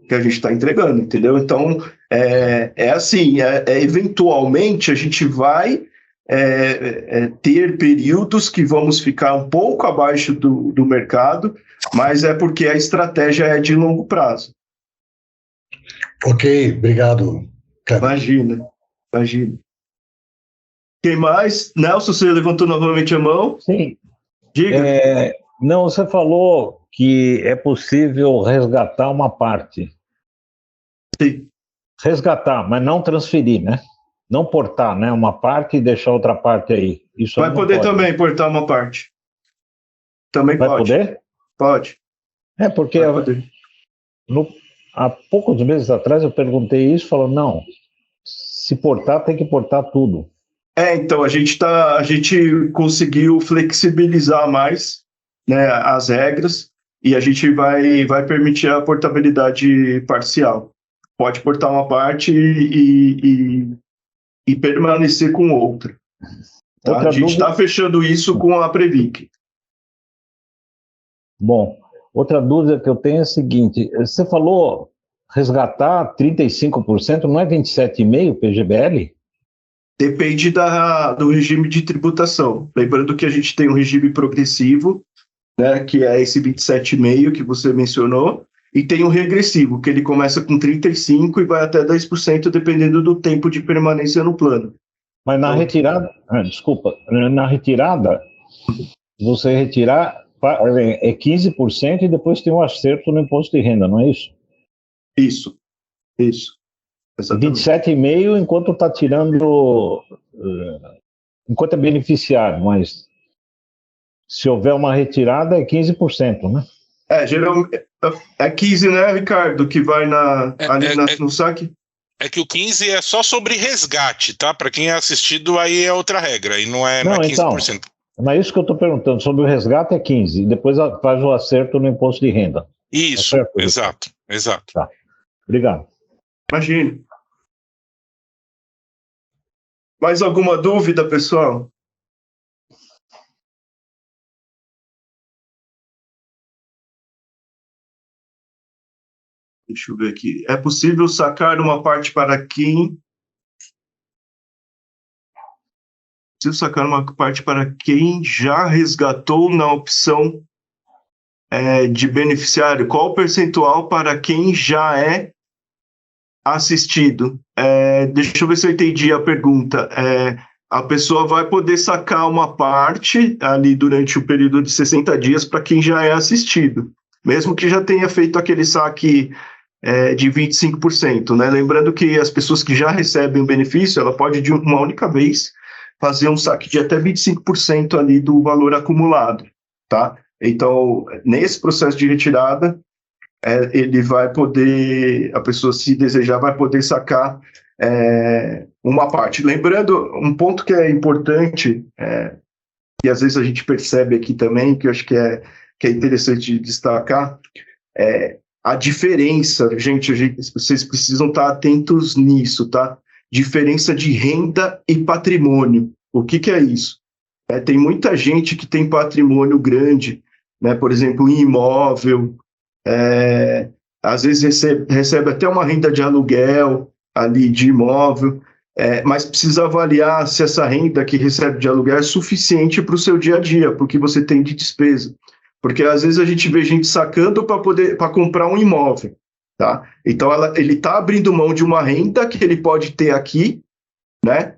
que a gente está entregando, entendeu? Então, assim, eventualmente a gente vai ter períodos que vamos ficar um pouco abaixo do mercado, mas é porque a estratégia é de longo prazo. Ok, obrigado, Kleber. Imagina. Quem mais? Nelson, você levantou novamente a mão? Sim. Diga. Não, você falou que é possível resgatar uma parte. Sim. Resgatar, mas não transferir, né? Não portar, né? Uma parte e deixar outra parte aí. Isso vai poder pode, também portar uma parte. Também vai pode. Vai poder? Pode. Porque há poucos meses atrás eu perguntei isso, falou, não, se portar, tem que portar tudo. Então, a gente conseguiu flexibilizar mais, né, as regras, e a gente vai permitir a portabilidade parcial. Pode portar uma parte e permanecer com outra. Tá? A gente está fechando isso com a Previc. Bom, outra dúvida que eu tenho é a seguinte, você falou resgatar 35%, não é 27,5% PGBL? Depende do regime de tributação. Lembrando que a gente tem um regime progressivo, né, que é esse 27,5% que você mencionou, e tem um regressivo, que ele começa com 35% e vai até 10%, dependendo do tempo de permanência no plano. Mas na retirada, na retirada, você retirar 15% e depois tem um acerto no imposto de renda, não é isso? Isso. 27,5% enquanto está tirando, enquanto é beneficiário, mas se houver uma retirada é 15%, né? Geralmente é 15%, né, Ricardo, que vai no saque? É que o 15% é só sobre resgate, tá? Para quem é assistido, aí é outra regra, e não é 15%. Então, não é isso que eu estou perguntando, sobre o resgate é 15%, e depois faz o acerto no imposto de renda. Isso, exato. Tá, obrigado. Imagine. Mais alguma dúvida, pessoal? Deixa eu ver aqui. É possível sacar uma parte para quem... já resgatou na opção de beneficiário? Qual o percentual para quem já é assistido? Deixa eu ver se eu entendi a pergunta. A pessoa vai poder sacar uma parte ali durante o período de 60 dias para quem já é assistido, mesmo que já tenha feito aquele saque de 25%, né? Lembrando que as pessoas que já recebem o benefício, ela pode de uma única vez fazer um saque de até 25% ali do valor acumulado, tá? Então, nesse processo de retirada, ele vai poder, a pessoa, se desejar, vai poder sacar uma parte. Lembrando, um ponto que é importante, e às vezes a gente percebe aqui também, que eu acho que é interessante destacar, a diferença, gente, vocês precisam estar atentos nisso, tá? Diferença de renda e patrimônio. O que é isso? Tem muita gente que tem patrimônio grande, né? Por exemplo, em imóvel, às vezes recebe até uma renda de aluguel ali de imóvel, mas precisa avaliar se essa renda que recebe de aluguel é suficiente para o seu dia a dia, para o que você tem de despesa. Porque às vezes a gente vê gente sacando para comprar um imóvel, tá? Então ele está abrindo mão de uma renda que ele pode ter aqui, né?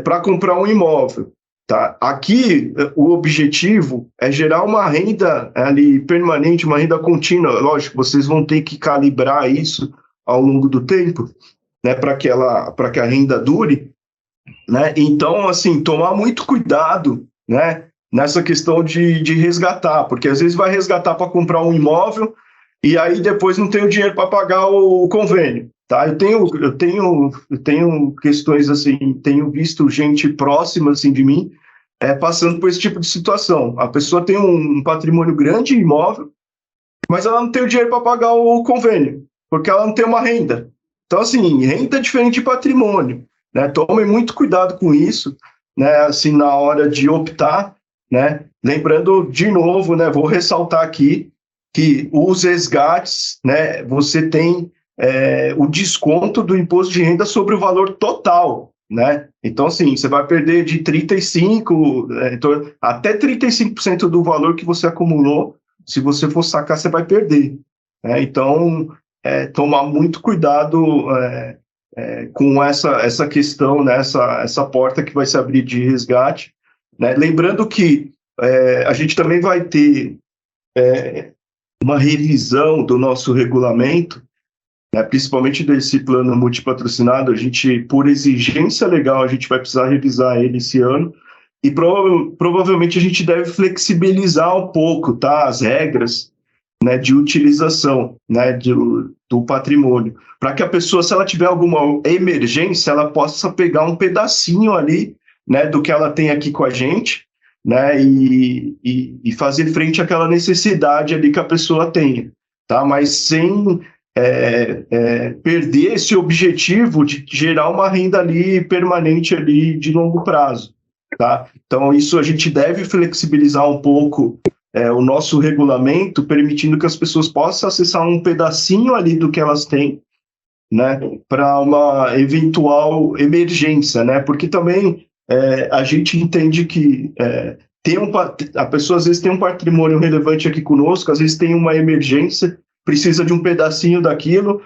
Para comprar um imóvel, tá? Aqui o objetivo é gerar uma renda ali permanente, uma renda contínua. Lógico, vocês vão ter que calibrar isso ao longo do tempo, né? Para que a renda dure, né? Então, assim, tomar muito cuidado, né? Nessa questão de resgatar, porque às vezes vai resgatar para comprar um imóvel e aí depois não tem o dinheiro para pagar o convênio, tá? Eu tenho questões assim, tenho visto gente próxima assim de mim passando por esse tipo de situação. A pessoa tem um patrimônio grande imóvel, mas ela não tem o dinheiro para pagar o convênio, porque ela não tem uma renda. Então, assim, renda é diferente de patrimônio, né? Tomem muito cuidado com isso, né? Assim, na hora de optar, né? Lembrando, de novo, né, vou ressaltar aqui que os resgates, né, você tem o desconto do imposto de renda sobre o valor total, né? Então, assim, você vai perder de 35%, até 35% do valor que você acumulou. Se você for sacar, você vai perder, né? Então, tomar muito cuidado com essa questão, né, essa porta que vai se abrir de resgate, né? Lembrando que a gente também vai ter uma revisão do nosso regulamento, né, principalmente desse plano multipatrocinado. A gente, por exigência legal, a gente vai precisar revisar ele esse ano e provavelmente a gente deve flexibilizar um pouco, tá, as regras, né, de utilização, né, do patrimônio, para que a pessoa, se ela tiver alguma emergência, ela possa pegar um pedacinho ali, né, do que ela tem aqui com a gente, né, e fazer frente àquela necessidade ali que a pessoa tenha, tá? Mas sem perder esse objetivo de gerar uma renda ali permanente ali de longo prazo, tá? Então isso a gente deve flexibilizar um pouco o nosso regulamento, permitindo que as pessoas possam acessar um pedacinho ali do que elas têm, né, para uma eventual emergência, né? Porque também a gente entende que a pessoa às vezes tem um patrimônio relevante aqui conosco, às vezes tem uma emergência, precisa de um pedacinho daquilo,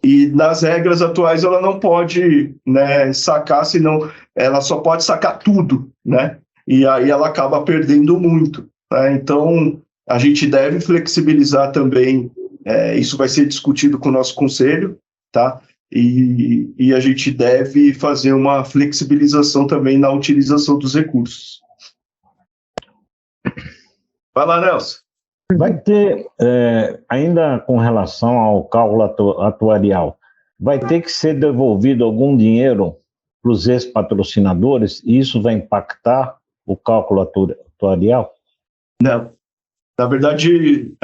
e nas regras atuais ela não pode, né, sacar, senão ela só pode sacar tudo, né? E aí ela acaba perdendo muito, né? Então a gente deve flexibilizar também, isso vai ser discutido com o nosso conselho, tá? E a gente deve fazer uma flexibilização também na utilização dos recursos. Vai lá, Nelson. Vai ter, ainda com relação ao cálculo atuarial, vai ter que ser devolvido algum dinheiro para os ex-patrocinadores e isso vai impactar o cálculo atuarial? Não. Na verdade,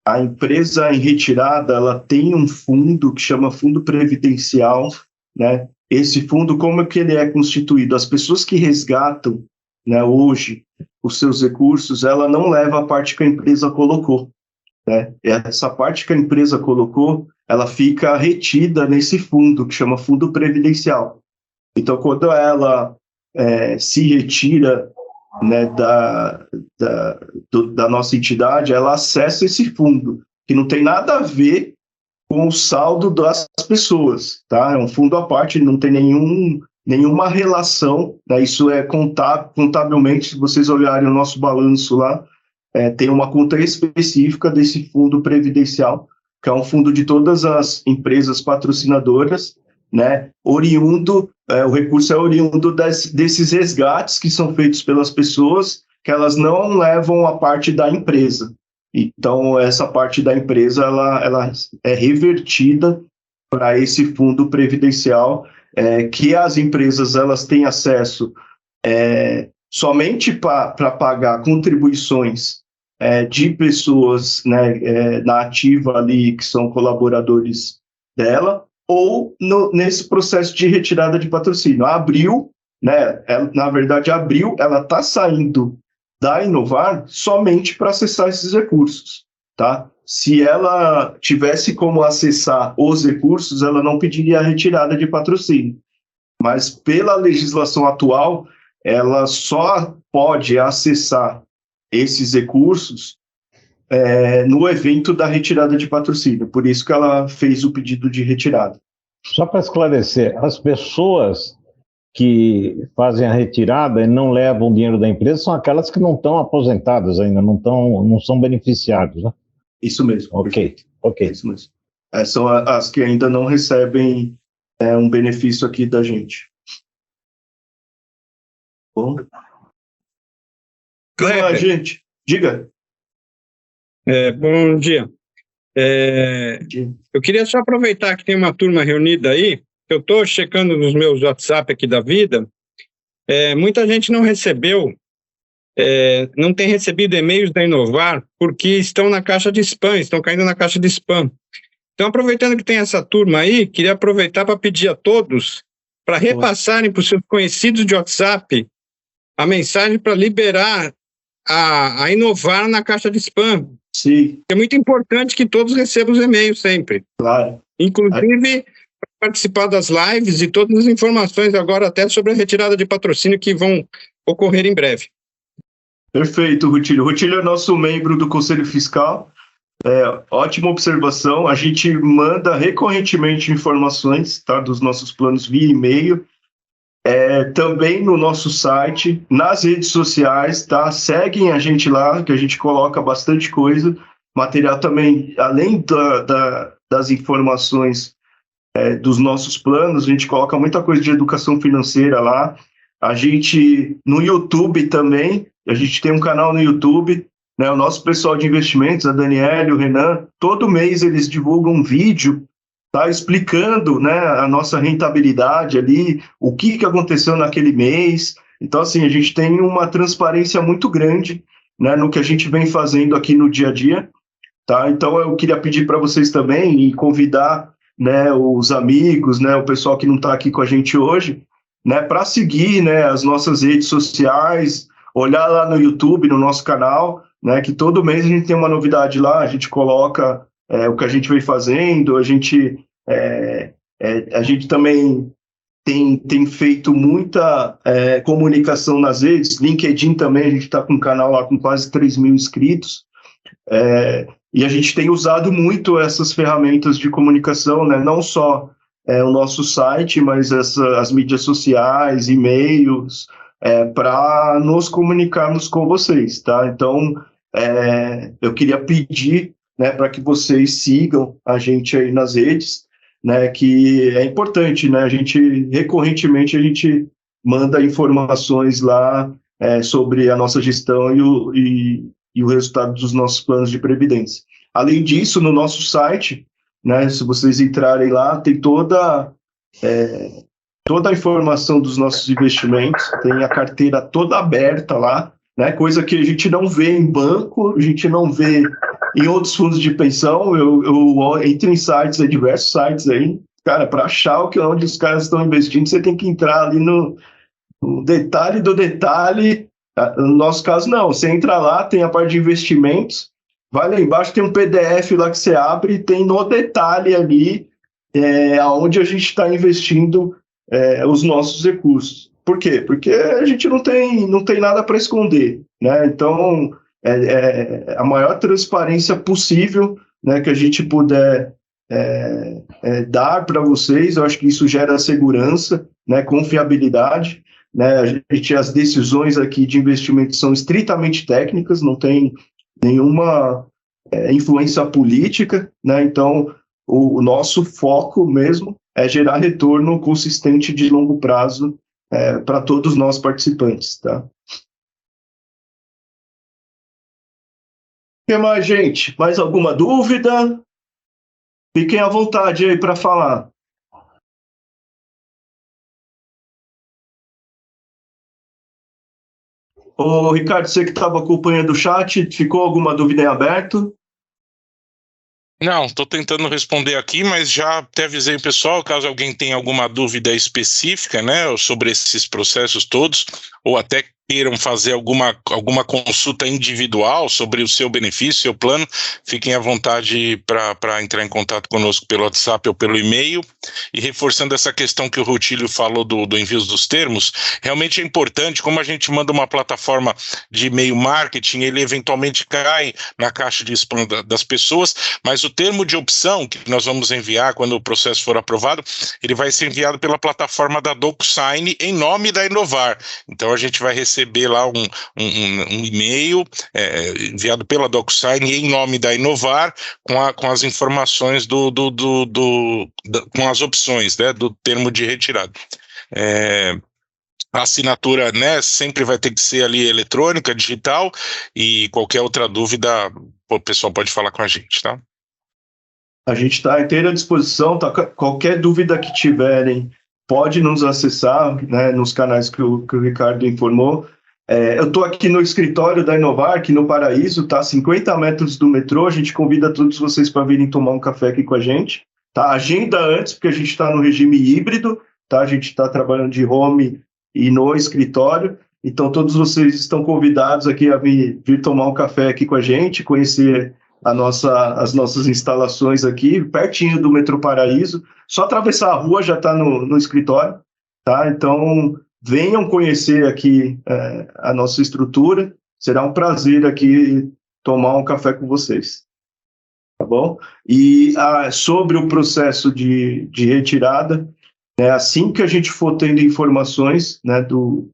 a empresa em retirada, ela tem um fundo que chama Fundo Previdencial, né? Esse fundo, como é que ele é constituído? As pessoas que resgatam, né, hoje os seus recursos, ela não leva a parte que a empresa colocou, né? Essa parte que a empresa colocou, ela fica retida nesse fundo que chama Fundo Previdencial. Então, quando ela se retira, né, da nossa entidade, ela acessa esse fundo, que não tem nada a ver com o saldo das pessoas, tá? É um fundo à parte, não tem nenhuma relação, né? Isso é contabilmente, se vocês olharem o nosso balanço lá, tem uma conta específica desse fundo previdencial, que é um fundo de todas as empresas patrocinadoras, né, oriundo, o recurso é oriundo desses resgates que são feitos pelas pessoas, que elas não levam a parte da empresa. Então, essa parte da empresa, ela é revertida para esse fundo previdencial, que as empresas elas têm acesso somente para pagar contribuições de pessoas, né, na ativa ali, que são colaboradores dela, ou nesse processo de retirada de patrocínio. A Abril, né, na verdade, a Abril, ela está saindo da Inovar somente para acessar esses recursos, tá? Se ela tivesse como acessar os recursos, ela não pediria a retirada de patrocínio. Mas pela legislação atual, ela só pode acessar esses recursos no evento da retirada de patrocínio. Por isso que ela fez o pedido de retirada. Só para esclarecer, as pessoas que fazem a retirada e não levam o dinheiro da empresa são aquelas que não estão aposentadas ainda, não são beneficiados, né? Isso mesmo. Ok. Isso mesmo. São as que ainda não recebem um benefício aqui da gente. Bom. Kleber, gente, diga. Bom dia. Eu queria só aproveitar que tem uma turma reunida aí. Eu estou checando nos meus WhatsApp aqui da vida. Muita gente não recebeu, não tem recebido e-mails da Inovar porque estão na caixa de spam, estão caindo na caixa de spam. Então, aproveitando que tem essa turma aí, queria aproveitar para pedir a todos para repassarem para os seus conhecidos de WhatsApp a mensagem para liberar a Inovar na caixa de spam. Sim. É muito importante que todos recebam os e-mails sempre. Claro. Inclusive, participar das lives e todas as informações agora até sobre a retirada de patrocínio que vão ocorrer em breve. Perfeito, Rutilio. Rutilio é nosso membro do Conselho Fiscal. Ótima observação. A gente manda recorrentemente informações, tá, dos nossos planos via e-mail. Também no nosso site, nas redes sociais, tá? Seguem a gente lá, que a gente coloca bastante coisa. Material também, além das informações dos nossos planos, a gente coloca muita coisa de educação financeira lá. A gente, no YouTube também, a gente tem um canal no YouTube, né? O nosso pessoal de investimentos, a Daniela e o Renan, todo mês eles divulgam um vídeo, tá, explicando, né, a nossa rentabilidade ali, o que aconteceu naquele mês. Então, assim, a gente tem uma transparência muito grande, né, no que a gente vem fazendo aqui no dia a dia, tá? Então, eu queria pedir para vocês também e convidar, né, os amigos, né, o pessoal que não está aqui com a gente hoje, né, para seguir, né, as nossas redes sociais, olhar lá no YouTube, no nosso canal, né, que todo mês a gente tem uma novidade lá, a gente coloca o que a gente vem fazendo, a gente também tem feito muita comunicação nas redes. LinkedIn também, a gente está com um canal lá com quase 3 mil inscritos, e a gente tem usado muito essas ferramentas de comunicação, né? Não só o nosso site, mas as mídias sociais, e-mails, para nos comunicarmos com vocês, tá? Então, eu queria pedir, né, para que vocês sigam a gente aí nas redes, né, que é importante, né, recorrentemente a gente manda informações lá sobre a nossa gestão e o resultado dos nossos planos de previdência. Além disso, no nosso site, né, se vocês entrarem lá, tem toda a informação dos nossos investimentos, tem a carteira toda aberta lá, né, coisa que a gente não vê em banco, a gente não vê em outros fundos de pensão. Eu entro em sites, diversos sites aí, cara, para achar onde os caras estão investindo, você tem que entrar ali no detalhe do detalhe. No nosso caso, não, você entra lá, tem a parte de investimentos, vai lá embaixo, tem um PDF lá que você abre e tem no detalhe ali aonde a gente está investindo os nossos recursos. Por quê? Porque a gente não tem nada para esconder, né? Então, a maior transparência possível, né, que a gente puder dar para vocês. Eu acho que isso gera segurança, né, confiabilidade, né? As decisões aqui de investimento são estritamente técnicas, não tem nenhuma influência política, né? Então, o nosso foco mesmo é gerar retorno consistente de longo prazo para todos nós participantes, tá? O que mais, gente? Mais alguma dúvida? Fiquem à vontade aí para falar. Ô, Ricardo, você que estava acompanhando o chat, ficou alguma dúvida em aberto? Não, estou tentando responder aqui, mas já até avisei o pessoal, caso alguém tenha alguma dúvida específica, né, sobre esses processos todos, ou até queiram fazer alguma consulta individual sobre o seu benefício, seu plano, fiquem à vontade para entrar em contato conosco pelo WhatsApp ou pelo e-mail. E reforçando essa questão que o Rutilio falou do envio dos termos, realmente é importante, como a gente manda uma plataforma de e-mail marketing, ele eventualmente cai na caixa de spam das pessoas, mas o termo de opção que nós vamos enviar quando o processo for aprovado, ele vai ser enviado pela plataforma da DocuSign em nome da Inovar. Então a gente vai receber lá um e-mail enviado pela DocuSign em nome da Inovar com as informações com as opções, né, do termo de retirada. A assinatura, né, sempre vai ter que ser ali eletrônica, digital, e qualquer outra dúvida o pessoal pode falar com a gente, tá? A gente está à inteira disposição, tá? Qualquer dúvida que tiverem, pode nos acessar, né, nos canais que o Ricardo informou. Eu estou aqui no escritório da Inovar, aqui no Paraíso, tá? 50 metros do metrô. A gente convida todos vocês para virem tomar um café aqui com a gente. Tá? Agenda antes, porque a gente está no regime híbrido, tá? A gente está trabalhando de home e no escritório. Então, todos vocês estão convidados aqui a vir tomar um café aqui com a gente, conhecer as nossas instalações aqui, pertinho do metrô Paraíso. Só atravessar a rua já está no escritório, tá? Então, venham conhecer aqui a nossa estrutura. Será um prazer aqui tomar um café com vocês, tá bom? E sobre o processo de retirada, né, assim que a gente for tendo informações, né,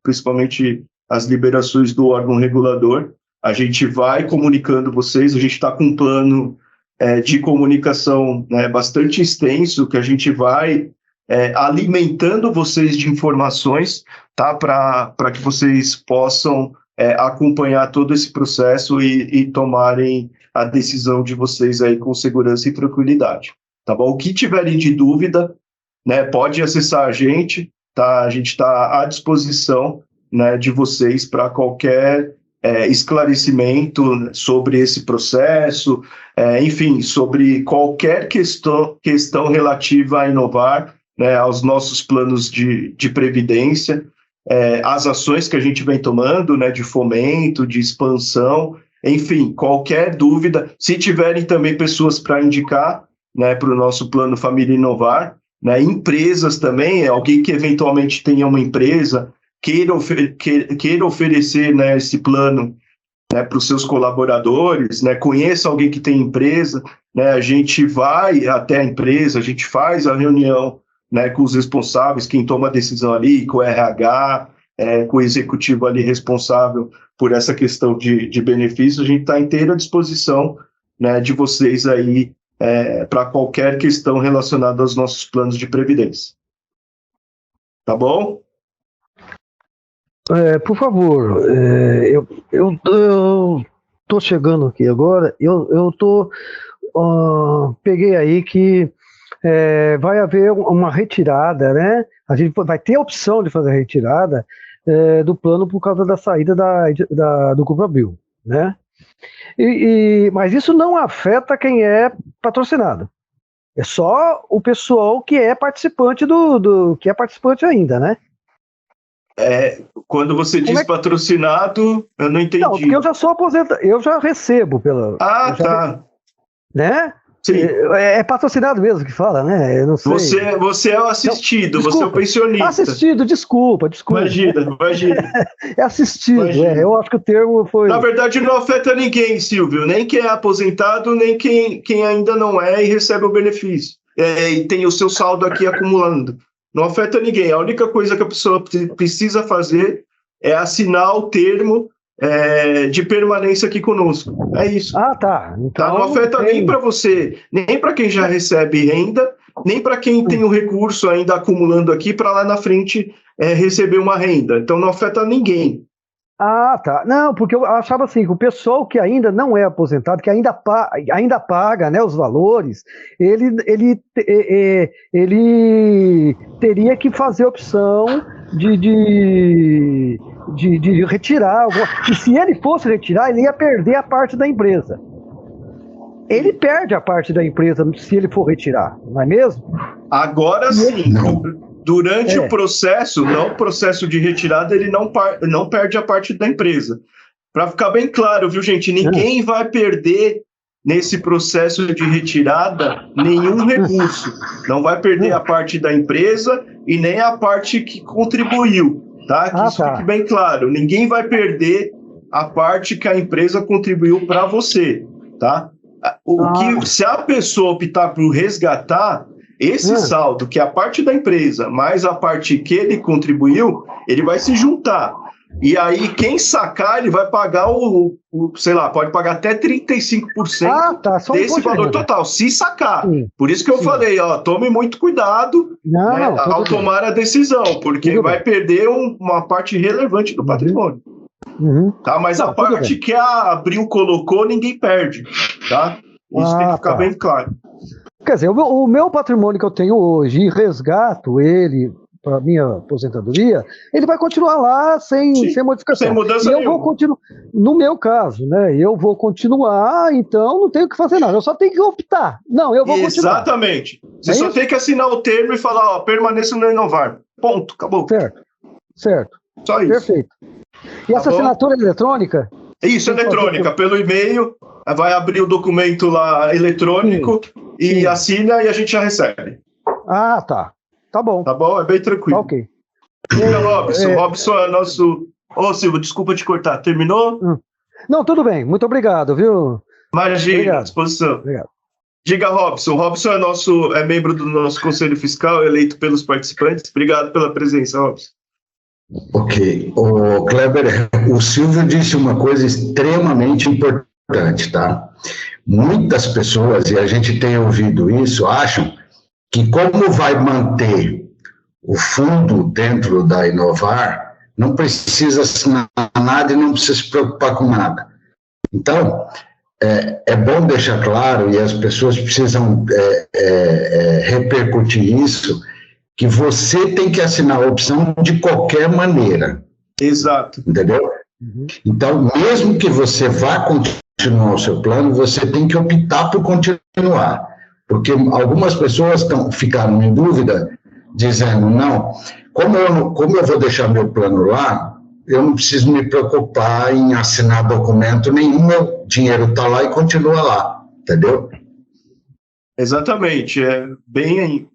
principalmente as liberações do órgão regulador, a gente vai comunicando vocês. A gente está com um plano de comunicação, né, bastante extenso, que a gente vai alimentando vocês de informações, tá, para que vocês possam acompanhar todo esse processo e tomarem a decisão de vocês aí com segurança e tranquilidade, tá bom? O que tiverem de dúvida, né, pode acessar a gente, tá? A gente está à disposição, né, de vocês para qualquer esclarecimento sobre esse processo, enfim, sobre qualquer questão relativa a Inovar, né, aos nossos planos de previdência, as ações que a gente vem tomando, né, de fomento, de expansão, enfim, qualquer dúvida. Se tiverem também pessoas para indicar, né, para o nosso plano Família Inovar, né, empresas também, alguém que eventualmente tenha uma empresa, queira oferecer, né, esse plano, né, para os seus colaboradores, né, conheça alguém que tem empresa, né, a gente vai até a empresa, a gente faz a reunião, né, com os responsáveis, quem toma a decisão ali, com o RH, com o executivo ali responsável por essa questão de benefícios. A gente está inteira à disposição, né, de vocês aí para qualquer questão relacionada aos nossos planos de previdência. Tá bom? Por favor, eu tô chegando aqui agora, peguei aí que vai haver uma retirada, né? A gente vai ter a opção de fazer a retirada do plano por causa da saída do Cobrabil, né? Mas isso não afeta quem é patrocinado. É só o pessoal que é participante que é participante ainda, né? Quando você diz patrocinado, eu não entendi. Não, porque eu já sou aposentado, eu já recebo pela... tá. Né? Sim. É patrocinado mesmo que fala, né? Eu não sei. Você é o assistido, não, você é o pensionista. Assistido, desculpa. Imagina. É assistido, eu acho que o termo foi... Na verdade, não afeta ninguém, Silvio, nem quem é aposentado, nem quem ainda não é e recebe o benefício. E tem o seu saldo aqui acumulando. Não afeta ninguém. A única coisa que a pessoa precisa fazer é assinar o termo de permanência aqui conosco. É isso. Ah, tá. Então, Não afeta nem para você, nem para quem já recebe renda, nem para quem tem o recurso ainda acumulando aqui para lá na frente receber uma renda. Então não afeta ninguém. Ah, tá. Não, porque eu achava assim, que o pessoal que ainda não é aposentado, que ainda paga, né, os valores, ele teria que fazer a opção de retirar. E se ele fosse retirar, ele ia perder a parte da empresa. Ele perde a parte da empresa se ele for retirar, não é mesmo? Agora sim. Durante o processo, o processo de retirada, ele não perde a parte da empresa. Para ficar bem claro, viu, gente? Ninguém vai perder nesse processo de retirada nenhum recurso. Não vai perder a parte da empresa e nem a parte que contribuiu, tá? Que isso fique bem claro. Ninguém vai perder a parte que a empresa contribuiu para você, tá? Se a pessoa optar por resgatar, esse saldo, que é a parte da empresa, mais a parte que ele contribuiu, ele vai se juntar. E aí, quem sacar, ele vai pagar sei lá, pode pagar até 35% desse valor total, se sacar. Por isso que eu falei, tome muito cuidado ao tomar a decisão, porque vai perder uma parte relevante do patrimônio. Tá? Mas a parte que a Abril colocou, ninguém perde. Tá? Isso tem que ficar bem claro. Quer dizer, o meu patrimônio que eu tenho hoje e resgato ele para minha aposentadoria, ele vai continuar lá sem modificação. Sem mudança nenhuma. Eu vou continuar, no meu caso, né? Eu vou continuar, então não tenho que fazer nada. Eu só tenho que optar. Não, eu vou continuar. Exatamente. Você só tem que assinar o termo e falar, permaneça no Inovar. Ponto, acabou. Certo. Só isso. Perfeito. E essa assinatura eletrônica? Isso, eletrônica, pelo e-mail, vai abrir o documento lá eletrônico e assina e a gente já recebe. Ah, tá. Tá bom. Tá bom? É bem tranquilo. Tá ok. Robson. Robson é nosso... Silvio, desculpa te cortar. Terminou? Não, tudo bem. Muito obrigado, viu? Imagina, à disposição. Obrigado. Diga, Robson. Robson é membro do nosso Conselho Fiscal, eleito pelos participantes. Obrigado pela presença, Robson. Ok. O Kleber, o Silvio disse uma coisa extremamente importante, tá? Muitas pessoas, e a gente tem ouvido isso, acham que como vai manter o fundo dentro da Inovar, não precisa assinar nada e não precisa se preocupar com nada. Então, é bom deixar claro, e as pessoas precisam repercutir isso, que você tem que assinar a opção de qualquer maneira. Exato. Entendeu? Então, mesmo que você vá continuar o seu plano, você tem que optar por continuar. Porque algumas pessoas ficaram em dúvida, dizendo, não, como eu vou deixar meu plano lá, eu não preciso me preocupar em assinar documento nenhum, meu dinheiro está lá e continua lá, entendeu? Exatamente, é bem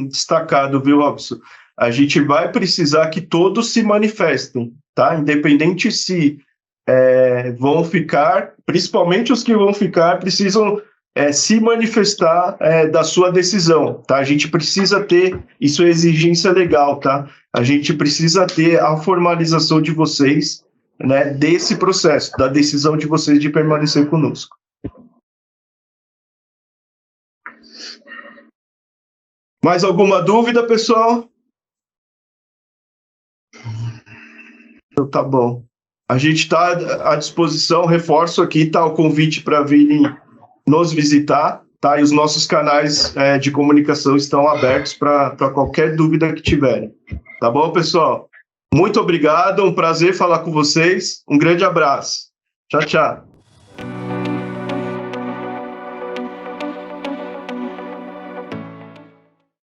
destacado, viu, Robson? A gente vai precisar que todos se manifestem, tá? Independente se vão ficar, principalmente os que vão ficar, precisam se manifestar da sua decisão, tá? A gente precisa ter, isso é exigência legal, tá? A gente precisa ter a formalização de vocês, né, desse processo, da decisão de vocês de permanecer conosco. Mais alguma dúvida, pessoal? Então, tá bom. A gente está à disposição, reforço aqui, tá, o convite para virem nos visitar, tá? E os nossos canais de comunicação estão abertos para qualquer dúvida que tiverem. Tá bom, pessoal? Muito obrigado, um prazer falar com vocês. Um grande abraço. Tchau, tchau.